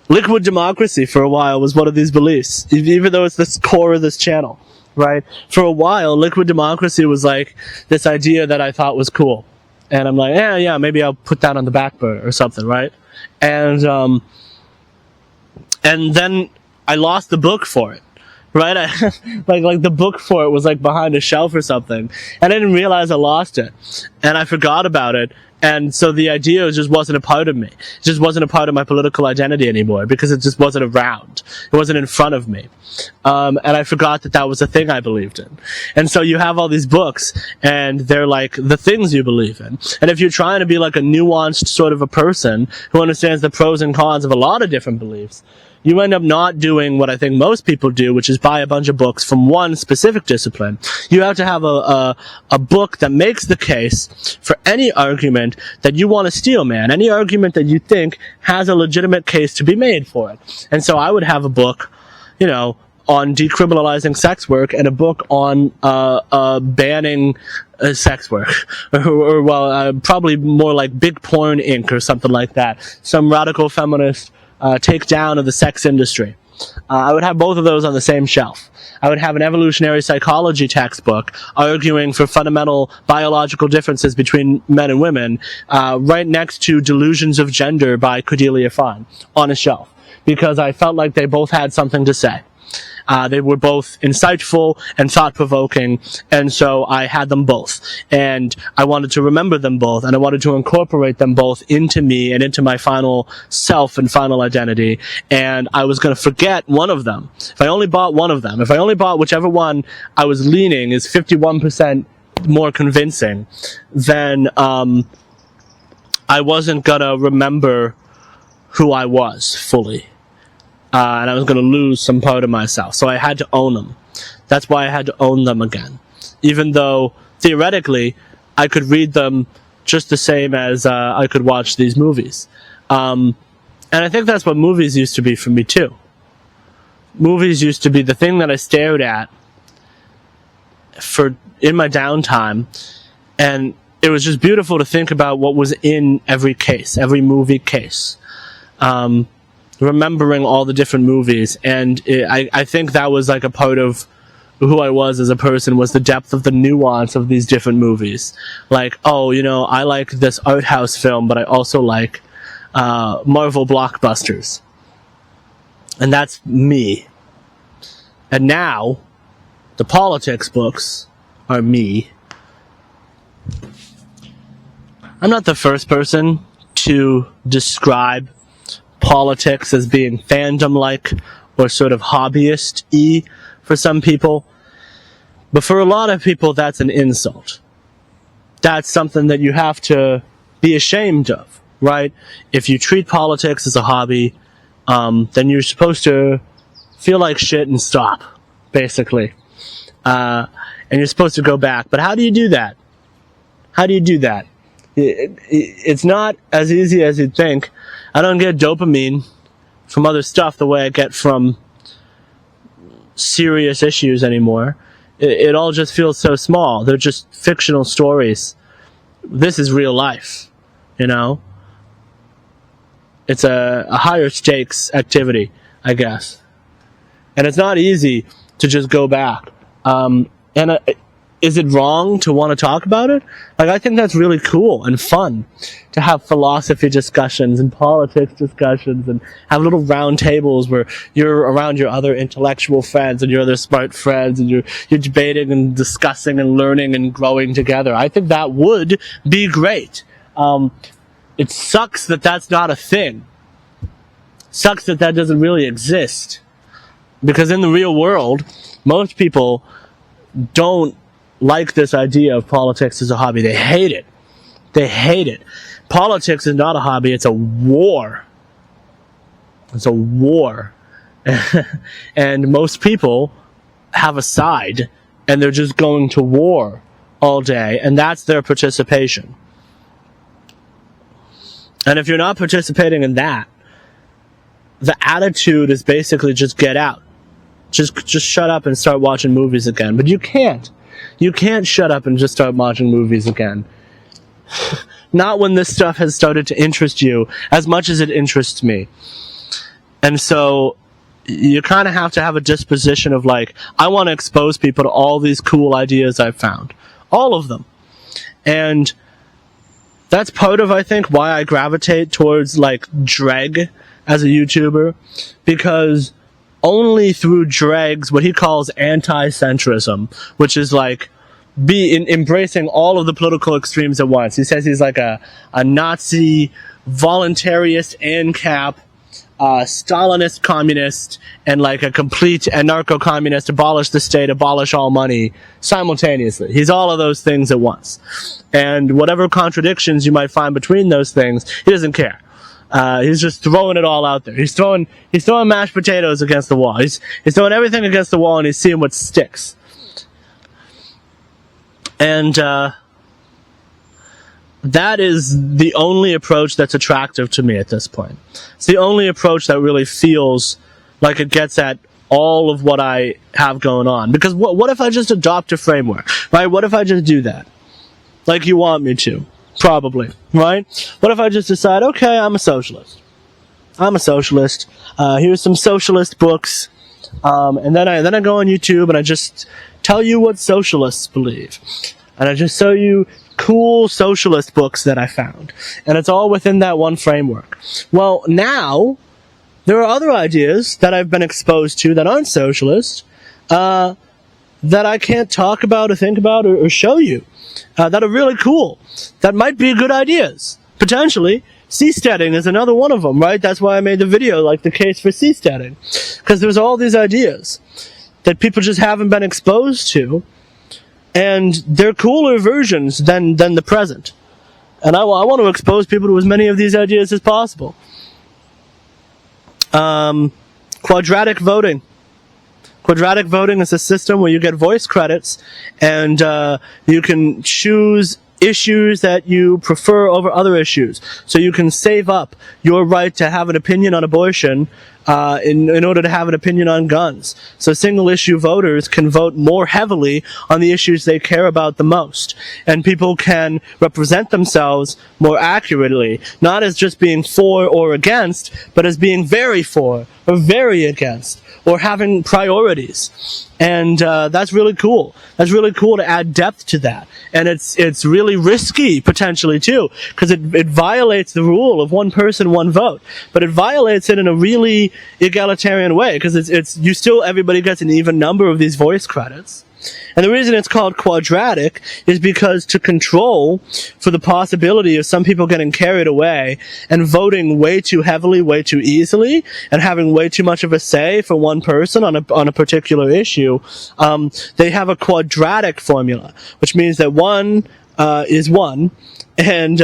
Liquid democracy for a while was one of these beliefs, even though it's the core of this channel, right? For a while, liquid democracy was like this idea that I thought was cool. And I'm like, yeah, maybe I'll put that on the back burner or something, right? And then I lost the book for it. Right? Like the book for it was like behind a shelf or something. And I didn't realize I lost it. And I forgot about it. And so the idea just wasn't a part of me. It just wasn't a part of my political identity anymore, because it just wasn't around. It wasn't in front of me. And I forgot that was a thing I believed in. And so you have all these books, and they're like the things you believe in. And if you're trying to be like a nuanced sort of a person who understands the pros and cons of a lot of different beliefs, you end up not doing what I think most people do, which is buy a bunch of books from one specific discipline. You have to have a book that makes the case for any argument that you want to steel man, any argument that you think has a legitimate case to be made for it. And so I would have a book, on decriminalizing sex work, and a book on banning sex work, or probably more like Big Porn Inc. or something like that. Some radical feminist takedown of the sex industry. I would have both of those on the same shelf. I would have an evolutionary psychology textbook arguing for fundamental biological differences between men and women, right next to Delusions of Gender by Cordelia Fine on a shelf, because I felt like they both had something to say. They were both insightful and thought-provoking, and so I had them both. And I wanted to remember them both, and I wanted to incorporate them both into me and into my final self and final identity. And I was going to forget one of them. If I only bought one of them, if I only bought whichever one I was leaning is 51% more convincing, then I wasn't going to remember who I was fully. And I was going to lose some part of myself. So I had to own them. That's why I had to own them again. Even though, theoretically, I could read them just the same as I could watch these movies. And I think that's what movies used to be for me, too. Movies used to be the thing that I stared at in my downtime. And it was just beautiful to think about what was in every case, every movie case. Remembering all the different movies, and I think that was like a part of who I was as a person, was the depth of the nuance of these different movies. Like, I like this art house film, but I also like Marvel blockbusters. And that's me. And now, the politics books are me. I'm not the first person to describe politics as being fandom-like or sort of hobbyist-y for some people. But for a lot of people, that's an insult. That's something that you have to be ashamed of, right? If you treat politics as a hobby, then you're supposed to feel like shit and stop, basically. And you're supposed to go back. But how do you do that? How do you do that? It's not as easy as you'd think. I don't get dopamine from other stuff the way I get from serious issues anymore. It all just feels so small. They're just fictional stories. This is real life, It's a higher stakes activity, I guess. And it's not easy to just go back. Is it wrong to want to talk about it? Like, I think that's really cool and fun to have philosophy discussions and politics discussions and have little round tables where you're around your other intellectual friends and your other smart friends and you're debating and discussing and learning and growing together. I think that would be great. It sucks that that's not a thing. Sucks that that doesn't really exist. Because in the real world, most people don't like this idea of politics as a hobby. They hate it. They hate it. Politics is not a hobby, it's a war. It's a war. And most people have a side, and they're just going to war all day, and that's their participation. And if you're not participating in that, the attitude is basically just get out. Just shut up and start watching movies again. But you can't. You can't shut up and just start watching movies again. Not when this stuff has started to interest you as much as it interests me. And so you kind of have to have a disposition of like, I want to expose people to all these cool ideas I've found. All of them. And that's part of, I think, why I gravitate towards like Dreg as a YouTuber, because only through Dreg's what he calls anti-centrism, which is like embracing all of the political extremes at once. He says he's like a Nazi, voluntarist, ANCAP, Stalinist communist, and like a complete anarcho-communist, abolish the state, abolish all money simultaneously. He's all of those things at once. And whatever contradictions you might find between those things, he doesn't care. He's just throwing it all out there. He's throwing mashed potatoes against the wall. He's throwing everything against the wall, and he's seeing what sticks. And that is the only approach that's attractive to me at this point. It's the only approach that really feels like it gets at all of what I have going on. Because what if I just adopt a framework, right? What if I just do that? Like you want me to. Probably, right? What if I just decide, okay, I'm a socialist. I'm a socialist. Here's some socialist books. And then I go on YouTube and I just tell you what socialists believe. And I just show you cool socialist books that I found. And it's all within that one framework. Well, now, there are other ideas that I've been exposed to that aren't socialist, that I can't talk about or think about or show you. That are really cool. That might be good ideas. Potentially. Seasteading is another one of them, right? That's why I made the video, like the case for seasteading. Because there's all these ideas that people just haven't been exposed to. And they're cooler versions than the present. And I want to expose people to as many of these ideas as possible. Quadratic voting. Quadratic voting is a system where you get voice credits, and you can choose issues that you prefer over other issues. So you can save up your right to have an opinion on abortion in order to have an opinion on guns. So single issue voters can vote more heavily on the issues they care about the most. And people can represent themselves more accurately, not as just being for or against, but as being very for or very against, or having priorities. And that's really cool. That's really cool to add depth to that. And it's really risky, potentially, too, because it violates the rule of one person, one vote. But it violates it in a really egalitarian way, because everybody gets an even number of these voice credits. And the reason it's called quadratic is because to control for the possibility of some people getting carried away and voting way too heavily, way too easily, and having way too much of a say for one person on a particular issue, they have a quadratic formula, which means that one is one, and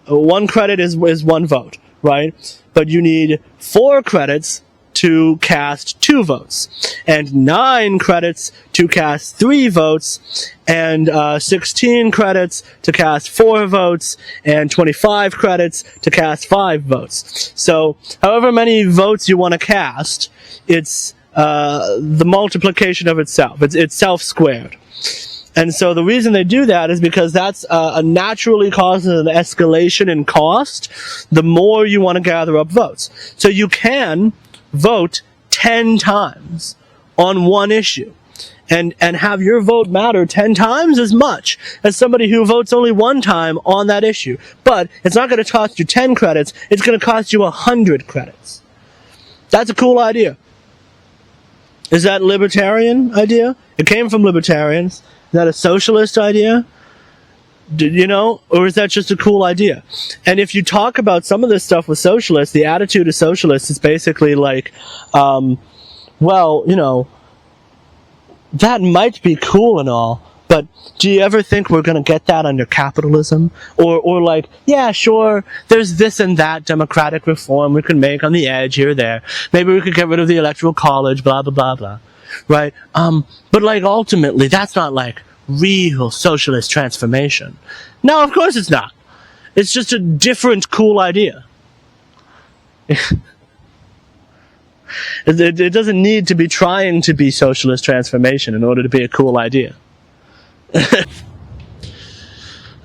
one credit is one vote, right? But you need 4 credits to cast 2 votes, and 9 credits to cast 3 votes, and 16 credits to cast 4 votes, and 25 credits to cast 5 votes. So, however many votes you want to cast, it's the multiplication of itself. It's self-squared. And so the reason they do that is because that's naturally causes an escalation in cost the more you want to gather up votes. So you can vote 10 times on one issue and have your vote matter 10 times as much as somebody who votes only one time on that issue. But it's not going to cost you 10 credits, it's going to cost you 100 credits. That's a cool idea. Is that a libertarian idea? It came from libertarians. Is that a socialist idea? Or is that just a cool idea? And if you talk about some of this stuff with socialists, the attitude of socialists is basically like, that might be cool and all, But do you ever think we're going to get that under capitalism? Or like, yeah, sure, there's this and that democratic reform we can make on the edge here or there. Maybe we could get rid of the electoral college, blah, blah, blah, blah. Right? But like, ultimately, that's not like real socialist transformation. No, of course it's not. It's just a different cool idea. It doesn't need to be trying to be socialist transformation in order to be a cool idea.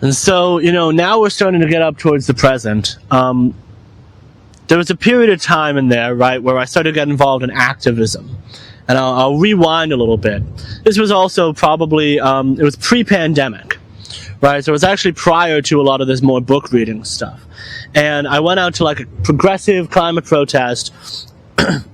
And so, now we're starting to get up towards the present. There was a period of time in there, right, where I started to get involved in activism. And I'll rewind a little bit. This was also probably, it was pre-pandemic, right? So it was actually prior to a lot of this more book reading stuff. And I went out to like a progressive climate protest.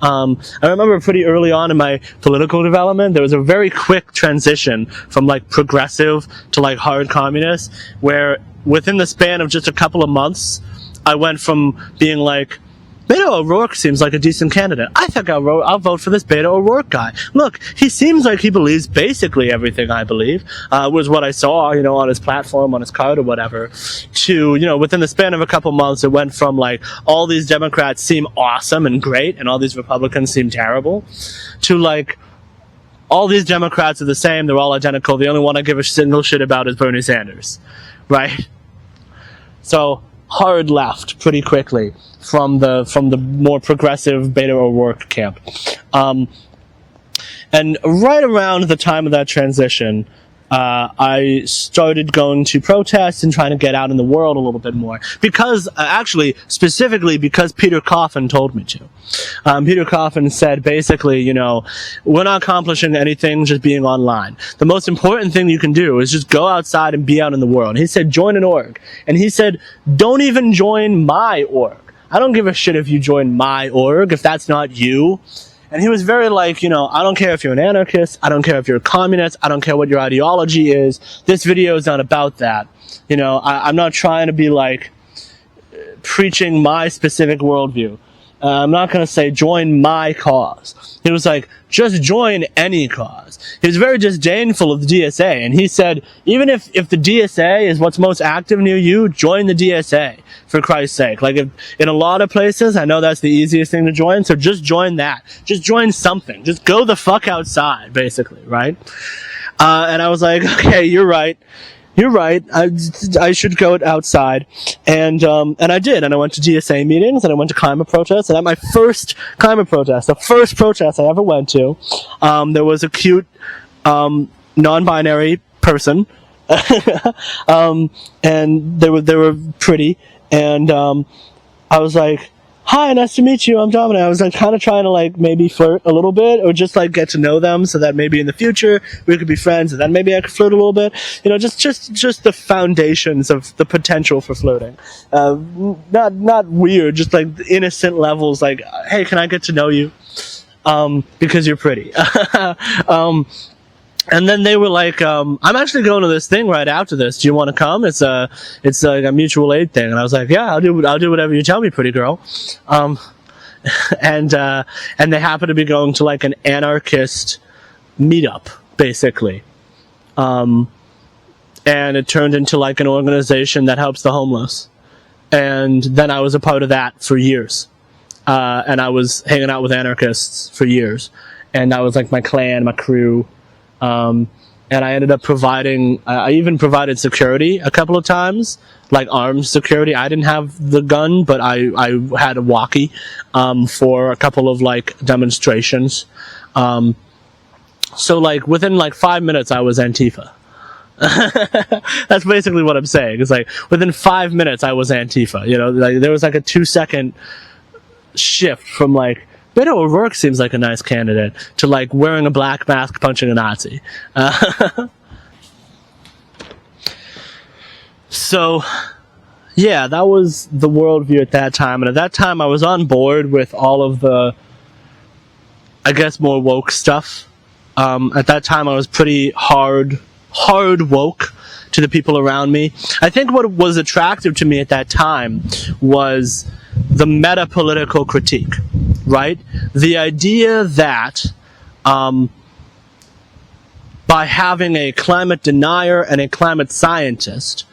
I remember pretty early on in my political development, there was a very quick transition from like progressive to like hard communist, where within the span of just a couple of months, I went from being like, Beto O'Rourke seems like a decent candidate. I think I'll vote for this Beto O'Rourke guy. Look, he seems like he believes basically everything I believe, was what I saw, on his platform, on his card or whatever, to, within the span of a couple months, it went from like, all these Democrats seem awesome and great, and all these Republicans seem terrible, to like, all these Democrats are the same, they're all identical, the only one I give a single shit about is Bernie Sanders. Right? So, hard left pretty quickly from the more progressive Beto O'Rourke camp. And right around the time of that transition, I started going to protests and trying to get out in the world a little bit more. Because, actually, specifically because Peter Coffin told me to. Peter Coffin said basically, we're not accomplishing anything just being online. The most important thing you can do is just go outside and be out in the world. He said, join an org. And he said, don't even join my org. I don't give a shit if you join my org, if that's not you. And he was very like, I don't care if you're an anarchist, I don't care if you're a communist, I don't care what your ideology is, this video is not about that. I'm not trying to be like, preaching my specific worldview. I'm not going to say join my cause. He was like, just join any cause. He was very disdainful of the DSA, and he said, even if the DSA is what's most active near you, join the DSA, for Christ's sake. Like, in a lot of places, I know that's the easiest thing to join, so just join that. Just join something. Just go the fuck outside, basically, right? And I was like, okay, you're right. You're right. I should go outside, and I did. And I went to DSA meetings, and I went to climate protests. And at my first climate protest, the first protest I ever went to, there was a cute non-binary person, and they were pretty. And I was like, hi, nice to meet you, I'm Dominic. I was like kind of trying to like maybe flirt a little bit, or just like get to know them so that maybe in the future we could be friends, and then maybe I could flirt a little bit. Just the foundations of the potential for flirting. Not weird, just like innocent levels, like, hey, can I get to know you? Because you're pretty. And then they were like, I'm actually going to this thing right after this. Do you want to come? It's like a mutual aid thing. And I was like, yeah, I'll do whatever you tell me, pretty girl. And they happened to be going to like an anarchist meetup, basically. And it turned into like an organization that helps the homeless. And then I was a part of that for years. And I was hanging out with anarchists for years. And that was like my clan, my crew. And I ended up I even provided security a couple of times, like armed security. I didn't have the gun, but I had a walkie, for a couple of like demonstrations. So like within like 5 minutes I was Antifa. That's basically what I'm saying. It's like within 5 minutes I was Antifa, like there was like a 2-second shift from like, Beto O'Rourke seems like a nice candidate, to like wearing a black mask punching a Nazi. So, yeah, that was the worldview at that time. And at that time I was on board with all of the, I guess, more woke stuff. At that time I was pretty hard woke to the people around me. I think what was attractive to me at that time was the meta-political critique, right? The idea that by having a climate denier and a climate scientist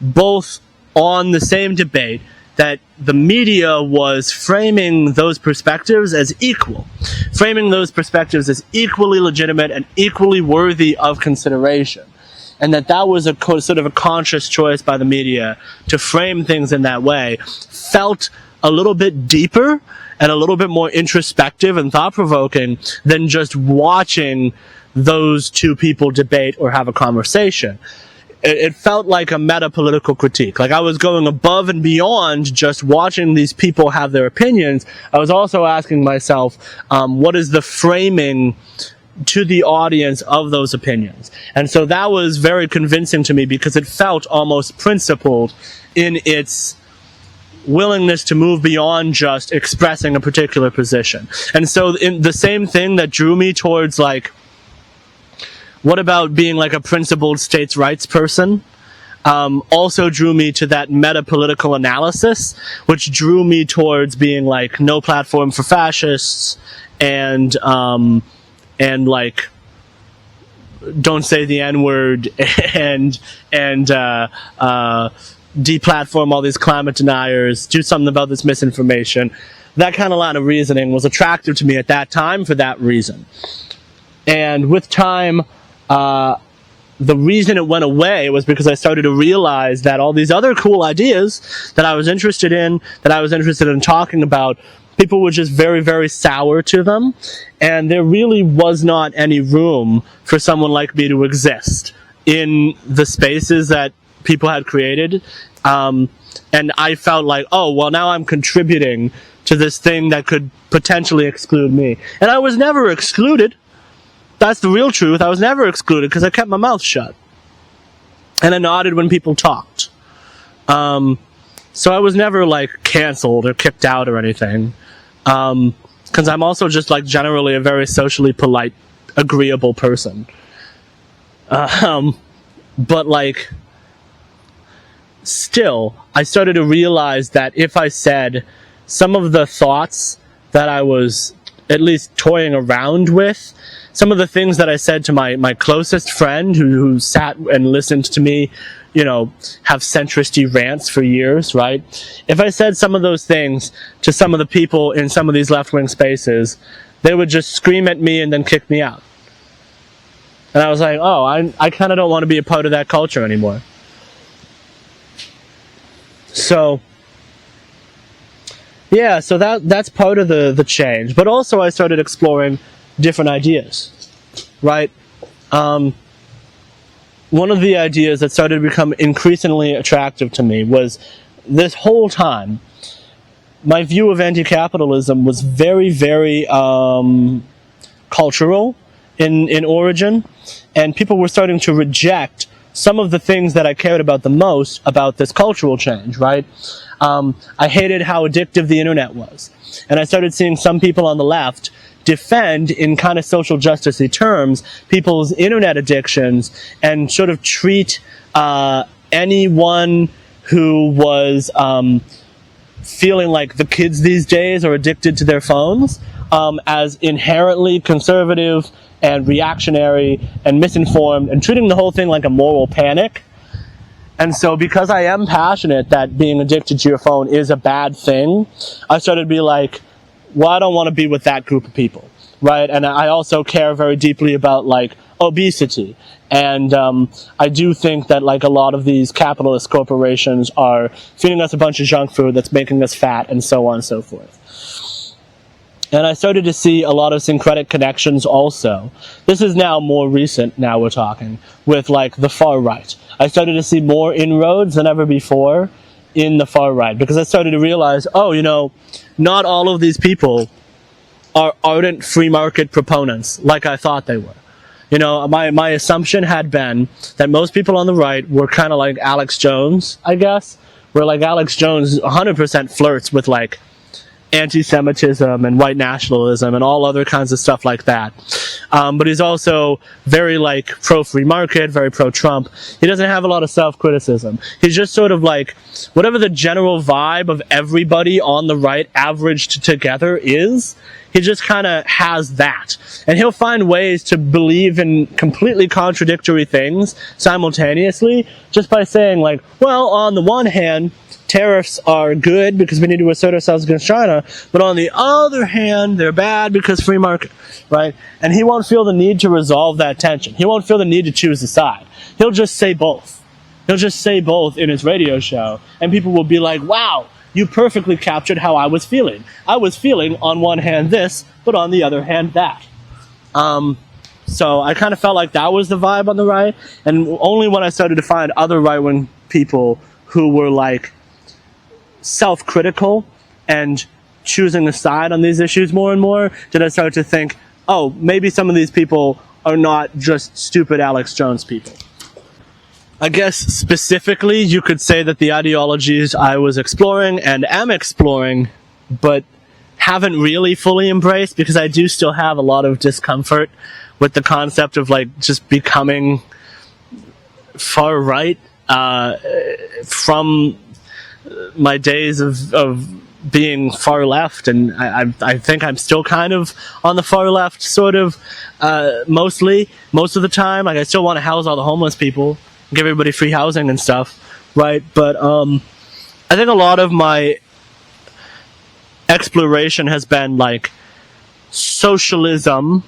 both on the same debate, that the media was framing those perspectives as equal, framing those perspectives as equally legitimate and equally worthy of consideration. And that was a sort of a conscious choice by the media to frame things in that way, felt a little bit deeper and a little bit more introspective and thought-provoking than just watching those two people debate or have a conversation. It felt like a meta-political critique. Like I was going above and beyond just watching these people have their opinions. I was also asking myself, what is the framing to the audience of those opinions? And so that was very convincing to me because it felt almost principled in its willingness to move beyond just expressing a particular position. And so in the same thing that drew me towards like, what about being like a principled states' rights person? Also drew me to that meta-political analysis, which drew me towards being like no platform for fascists and like don't say the N-word and deplatform all these climate deniers, do something about this misinformation. That kind of line of reasoning was attractive to me at that time for that reason. And with time, the reason it went away was because I started to realize that all these other cool ideas that I was interested in talking about, people were just very, very sour to them, and there really was not any room for someone like me to exist in the spaces that people had created. And I felt like, oh, well, now I'm contributing to this thing that could potentially exclude me. And I was never excluded. That's the real truth. I was never excluded because I kept my mouth shut. And I nodded when people talked. So I was never like canceled or kicked out or anything. Because I'm also just like generally a very socially polite, agreeable person. But like, still, I started to realize that if I said some of the thoughts that I was at least toying around with, some of the things that I said to my closest friend who sat and listened to me, you know, have centristy rants for years, right? If I said some of those things to some of the people in some of these left-wing spaces, they would just scream at me and then kick me out. And I was like, oh, I kind of don't want to be a part of that culture anymore. So, yeah, so that's part of the change. But also I started exploring different ideas, right? One of the ideas that started to become increasingly attractive to me was this whole time, my view of anti-capitalism was very, very cultural in origin, and people were starting to reject some of the things that I cared about the most about this cultural change, right? I hated how addictive the internet was. And I started seeing some people on the left defend, in kind of social justice-y terms, people's internet addictions and sort of treat anyone who was feeling like the kids these days are addicted to their phones as inherently conservative and reactionary and misinformed, and treating the whole thing like a moral panic. And so because I am passionate that being addicted to your phone is a bad thing, I started to be like, well, I don't want to be with that group of people, right? And I also care very deeply about, like, obesity. And I do think that, like, a lot of these capitalist corporations are feeding us a bunch of junk food that's making us fat, and so on and so forth. And I started to see a lot of syncretic connections also. This is now more recent, now we're talking, with, like, the far right. I started to see more inroads than ever before in the far right, because I started to realize, oh, you know, not all of these people are ardent free market proponents like I thought they were. You know, my assumption had been that most people on the right were kind of like Alex Jones, I guess, where like Alex Jones 100% flirts with like anti-Semitism and white nationalism and all other kinds of stuff like that. But he's also very like pro-free market, very pro-Trump. He doesn't have a lot of self-criticism. He's just sort of like whatever the general vibe of everybody on the right averaged together is, He just kind of has that. And he'll find ways to believe in completely contradictory things simultaneously just by saying, like, well, on the one hand, tariffs are good because we need to assert ourselves against China, but on the other hand, they're bad because free market, right? And he won't feel the need to resolve that tension. He won't feel the need to choose a side. He'll just say both. He'll just say both in his radio show, and people will be like, wow, you perfectly captured how I was feeling. I was feeling on one hand this, but on the other hand that. So I kind of felt like that was the vibe on the right, and only when I started to find other right-wing people who were like self-critical and choosing a side on these issues more and more did I start to think, oh, maybe some of these people are not just stupid Alex Jones people. I guess specifically you could say that the ideologies I was exploring and am exploring but haven't really fully embraced, because I do still have a lot of discomfort with the concept of like just becoming far right from my days of being far left, and I think I'm still kind of on the far left, sort of, most of the time. Like, I still want to house all the homeless people, give everybody free housing and stuff, right? But I think a lot of my exploration has been like socialism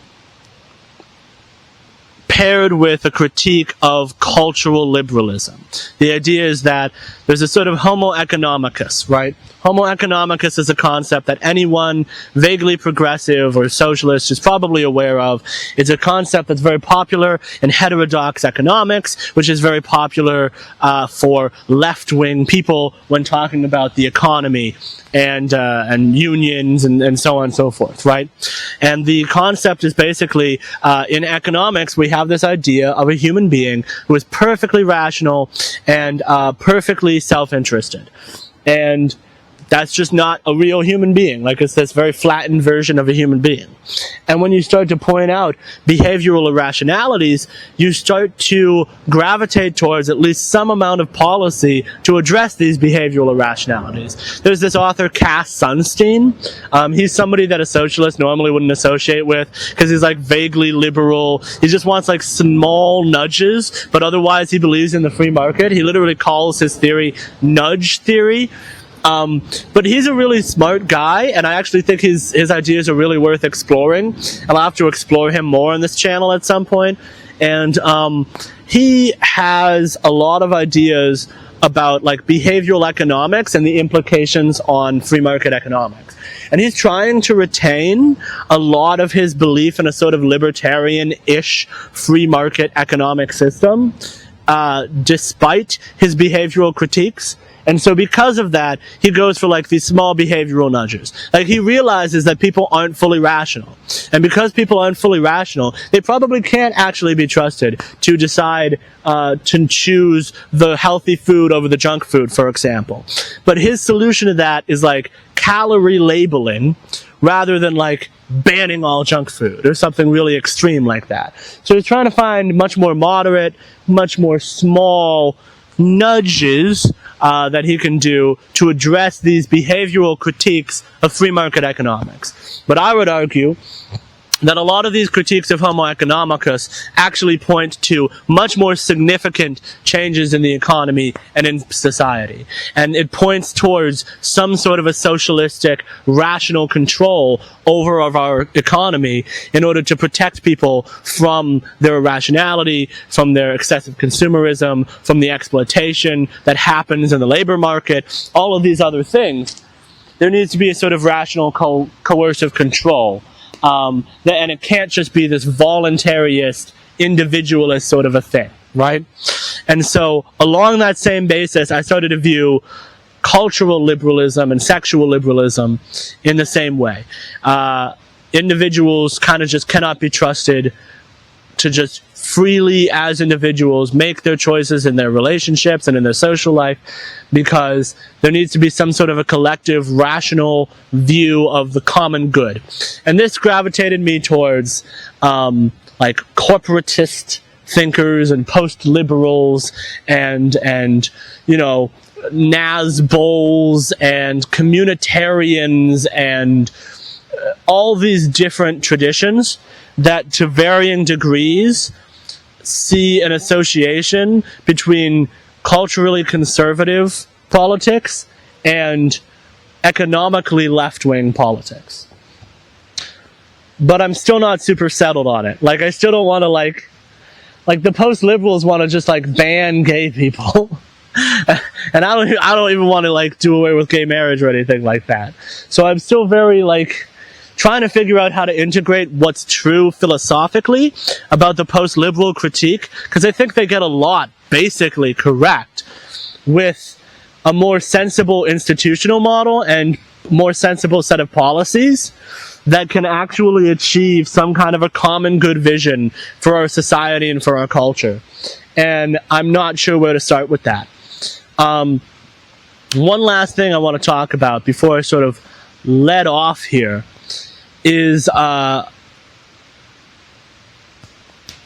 paired with a critique of cultural liberalism. The idea is that there's a sort of homo economicus, right? Homo economicus is a concept that anyone vaguely progressive or socialist is probably aware of. It's a concept that's very popular in heterodox economics, which is very popular for left-wing people when talking about the economy and unions and so on and so forth, right? And the concept is basically, in economics, we have this idea of a human being who is perfectly rational and perfectly self-interested. And that's just not a real human being. Like, it's this very flattened version of a human being. And when you start to point out behavioral irrationalities, you start to gravitate towards at least some amount of policy to address these behavioral irrationalities. There's this author, Cass Sunstein. He's somebody that a socialist normally wouldn't associate with, because he's like vaguely liberal. He just wants like small nudges, but otherwise he believes in the free market. He literally calls his theory nudge theory. But he's a really smart guy, and I actually think his ideas are really worth exploring. I'll have to explore him more on this channel at some point. And he has a lot of ideas about like behavioral economics and the implications on free market economics. And he's trying to retain a lot of his belief in a sort of libertarian-ish free market economic system, despite his behavioral critiques. And so because of that, he goes for like these small behavioral nudges. Like, he realizes that people aren't fully rational. And because people aren't fully rational, they probably can't actually be trusted to decide to choose the healthy food over the junk food, for example. But his solution to that is like calorie labeling rather than like banning all junk food or something really extreme like that. So he's trying to find much more moderate, much more small nudges that he can do to address these behavioral critiques of free market economics. But I would argue that a lot of these critiques of Homo economicus actually point to much more significant changes in the economy and in society. And it points towards some sort of a socialistic, rational control over of our economy in order to protect people from their irrationality, from their excessive consumerism, from the exploitation that happens in the labor market, all of these other things. There needs to be a sort of rational, coercive control. And it can't just be this voluntarist, individualist sort of a thing, right? And so, along that same basis, I started to view cultural liberalism and sexual liberalism in the same way. Individuals kind of just cannot be trusted to just freely, as individuals, make their choices in their relationships and in their social life, because there needs to be some sort of a collective, rational view of the common good. And this gravitated me towards like corporatist thinkers and post-liberals and you know, Nazbols and communitarians and all these different traditions that to varying degrees see an association between culturally conservative politics and economically left-wing politics. But I'm still not super settled on it. Like, I still don't want to, like the post-liberals want to just, like, ban gay people. And I don't even want to, like, do away with gay marriage or anything like that. So I'm still very, like, trying to figure out how to integrate what's true philosophically about the post-liberal critique, because I think they get a lot basically correct with a more sensible institutional model and more sensible set of policies that can actually achieve some kind of a common good vision for our society and for our culture. And I'm not sure where to start with that. One last thing I want to talk about before I sort of let off here is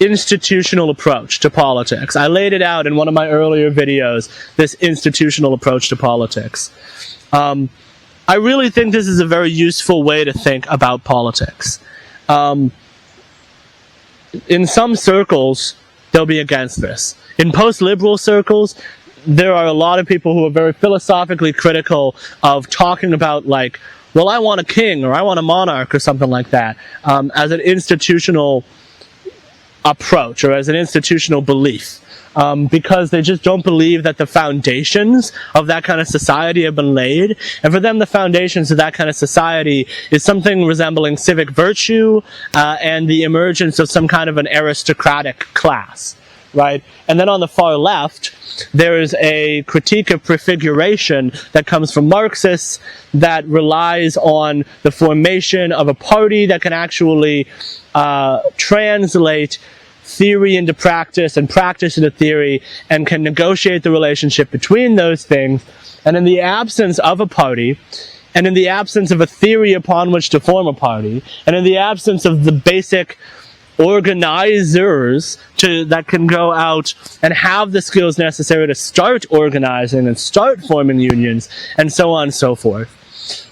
institutional approach to politics. I laid it out in one of my earlier videos, this institutional approach to politics. I really think this is a very useful way to think about politics. In some circles, they'll be against this. In post-liberal circles, there are a lot of people who are very philosophically critical of talking about, like, well, I want a king or I want a monarch or something like that, as an institutional approach or as an institutional belief, because they just don't believe that the foundations of that kind of society have been laid. And for them, the foundations of that kind of society is something resembling civic virtue and the emergence of some kind of an aristocratic class, right? And then on the far left, there is a critique of prefiguration that comes from Marxists that relies on the formation of a party that can actually translate theory into practice and practice into theory and can negotiate the relationship between those things. And in the absence of a party, and in the absence of a theory upon which to form a party, and in the absence of the basic organizers that can go out and have the skills necessary to start organizing and start forming unions and so on and so forth.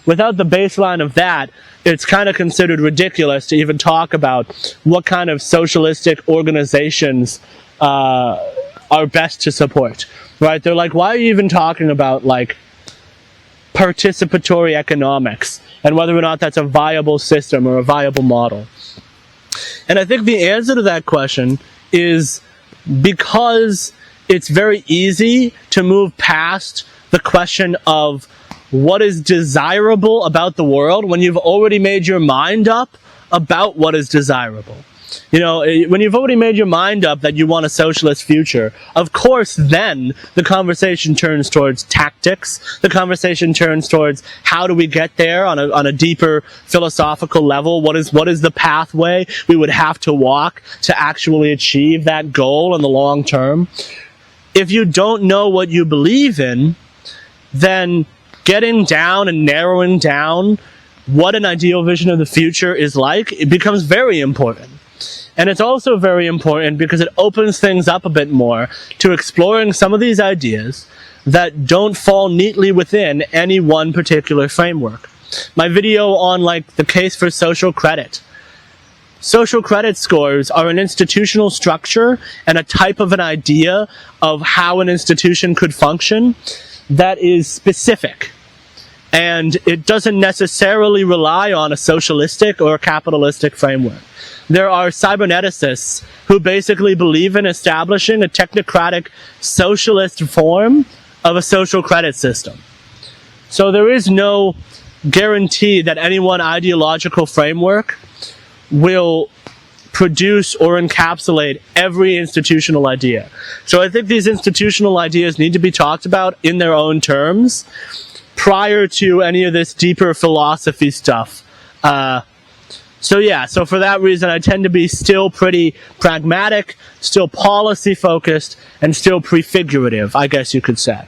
Without the baseline of that, it's kind of considered ridiculous to even talk about what kind of socialistic organizations are best to support, right? They're like, why are you even talking about, like, participatory economics and whether or not that's a viable system or a viable model? And I think the answer to that question is because it's very easy to move past the question of what is desirable about the world when you've already made your mind up about what is desirable. You know, when you've already made your mind up that you want a socialist future, of course then the conversation turns towards tactics, the conversation turns towards how do we get there on a deeper philosophical level, what is the pathway we would have to walk to actually achieve that goal in the long term. If you don't know what you believe in, then getting down and narrowing down what an ideal vision of the future is like, it becomes very important. And it's also very important because it opens things up a bit more to exploring some of these ideas that don't fall neatly within any one particular framework. My video on, like, the case for social credit. Social credit scores are an institutional structure and a type of an idea of how an institution could function that is specific. And it doesn't necessarily rely on a socialistic or a capitalistic framework. There are cyberneticists who basically believe in establishing a technocratic socialist form of a social credit system. So there is no guarantee that any one ideological framework will produce or encapsulate every institutional idea. So I think these institutional ideas need to be talked about in their own terms prior to any of this deeper philosophy stuff. So for that reason, I tend to be still pretty pragmatic, still policy focused, and still prefigurative, I guess you could say.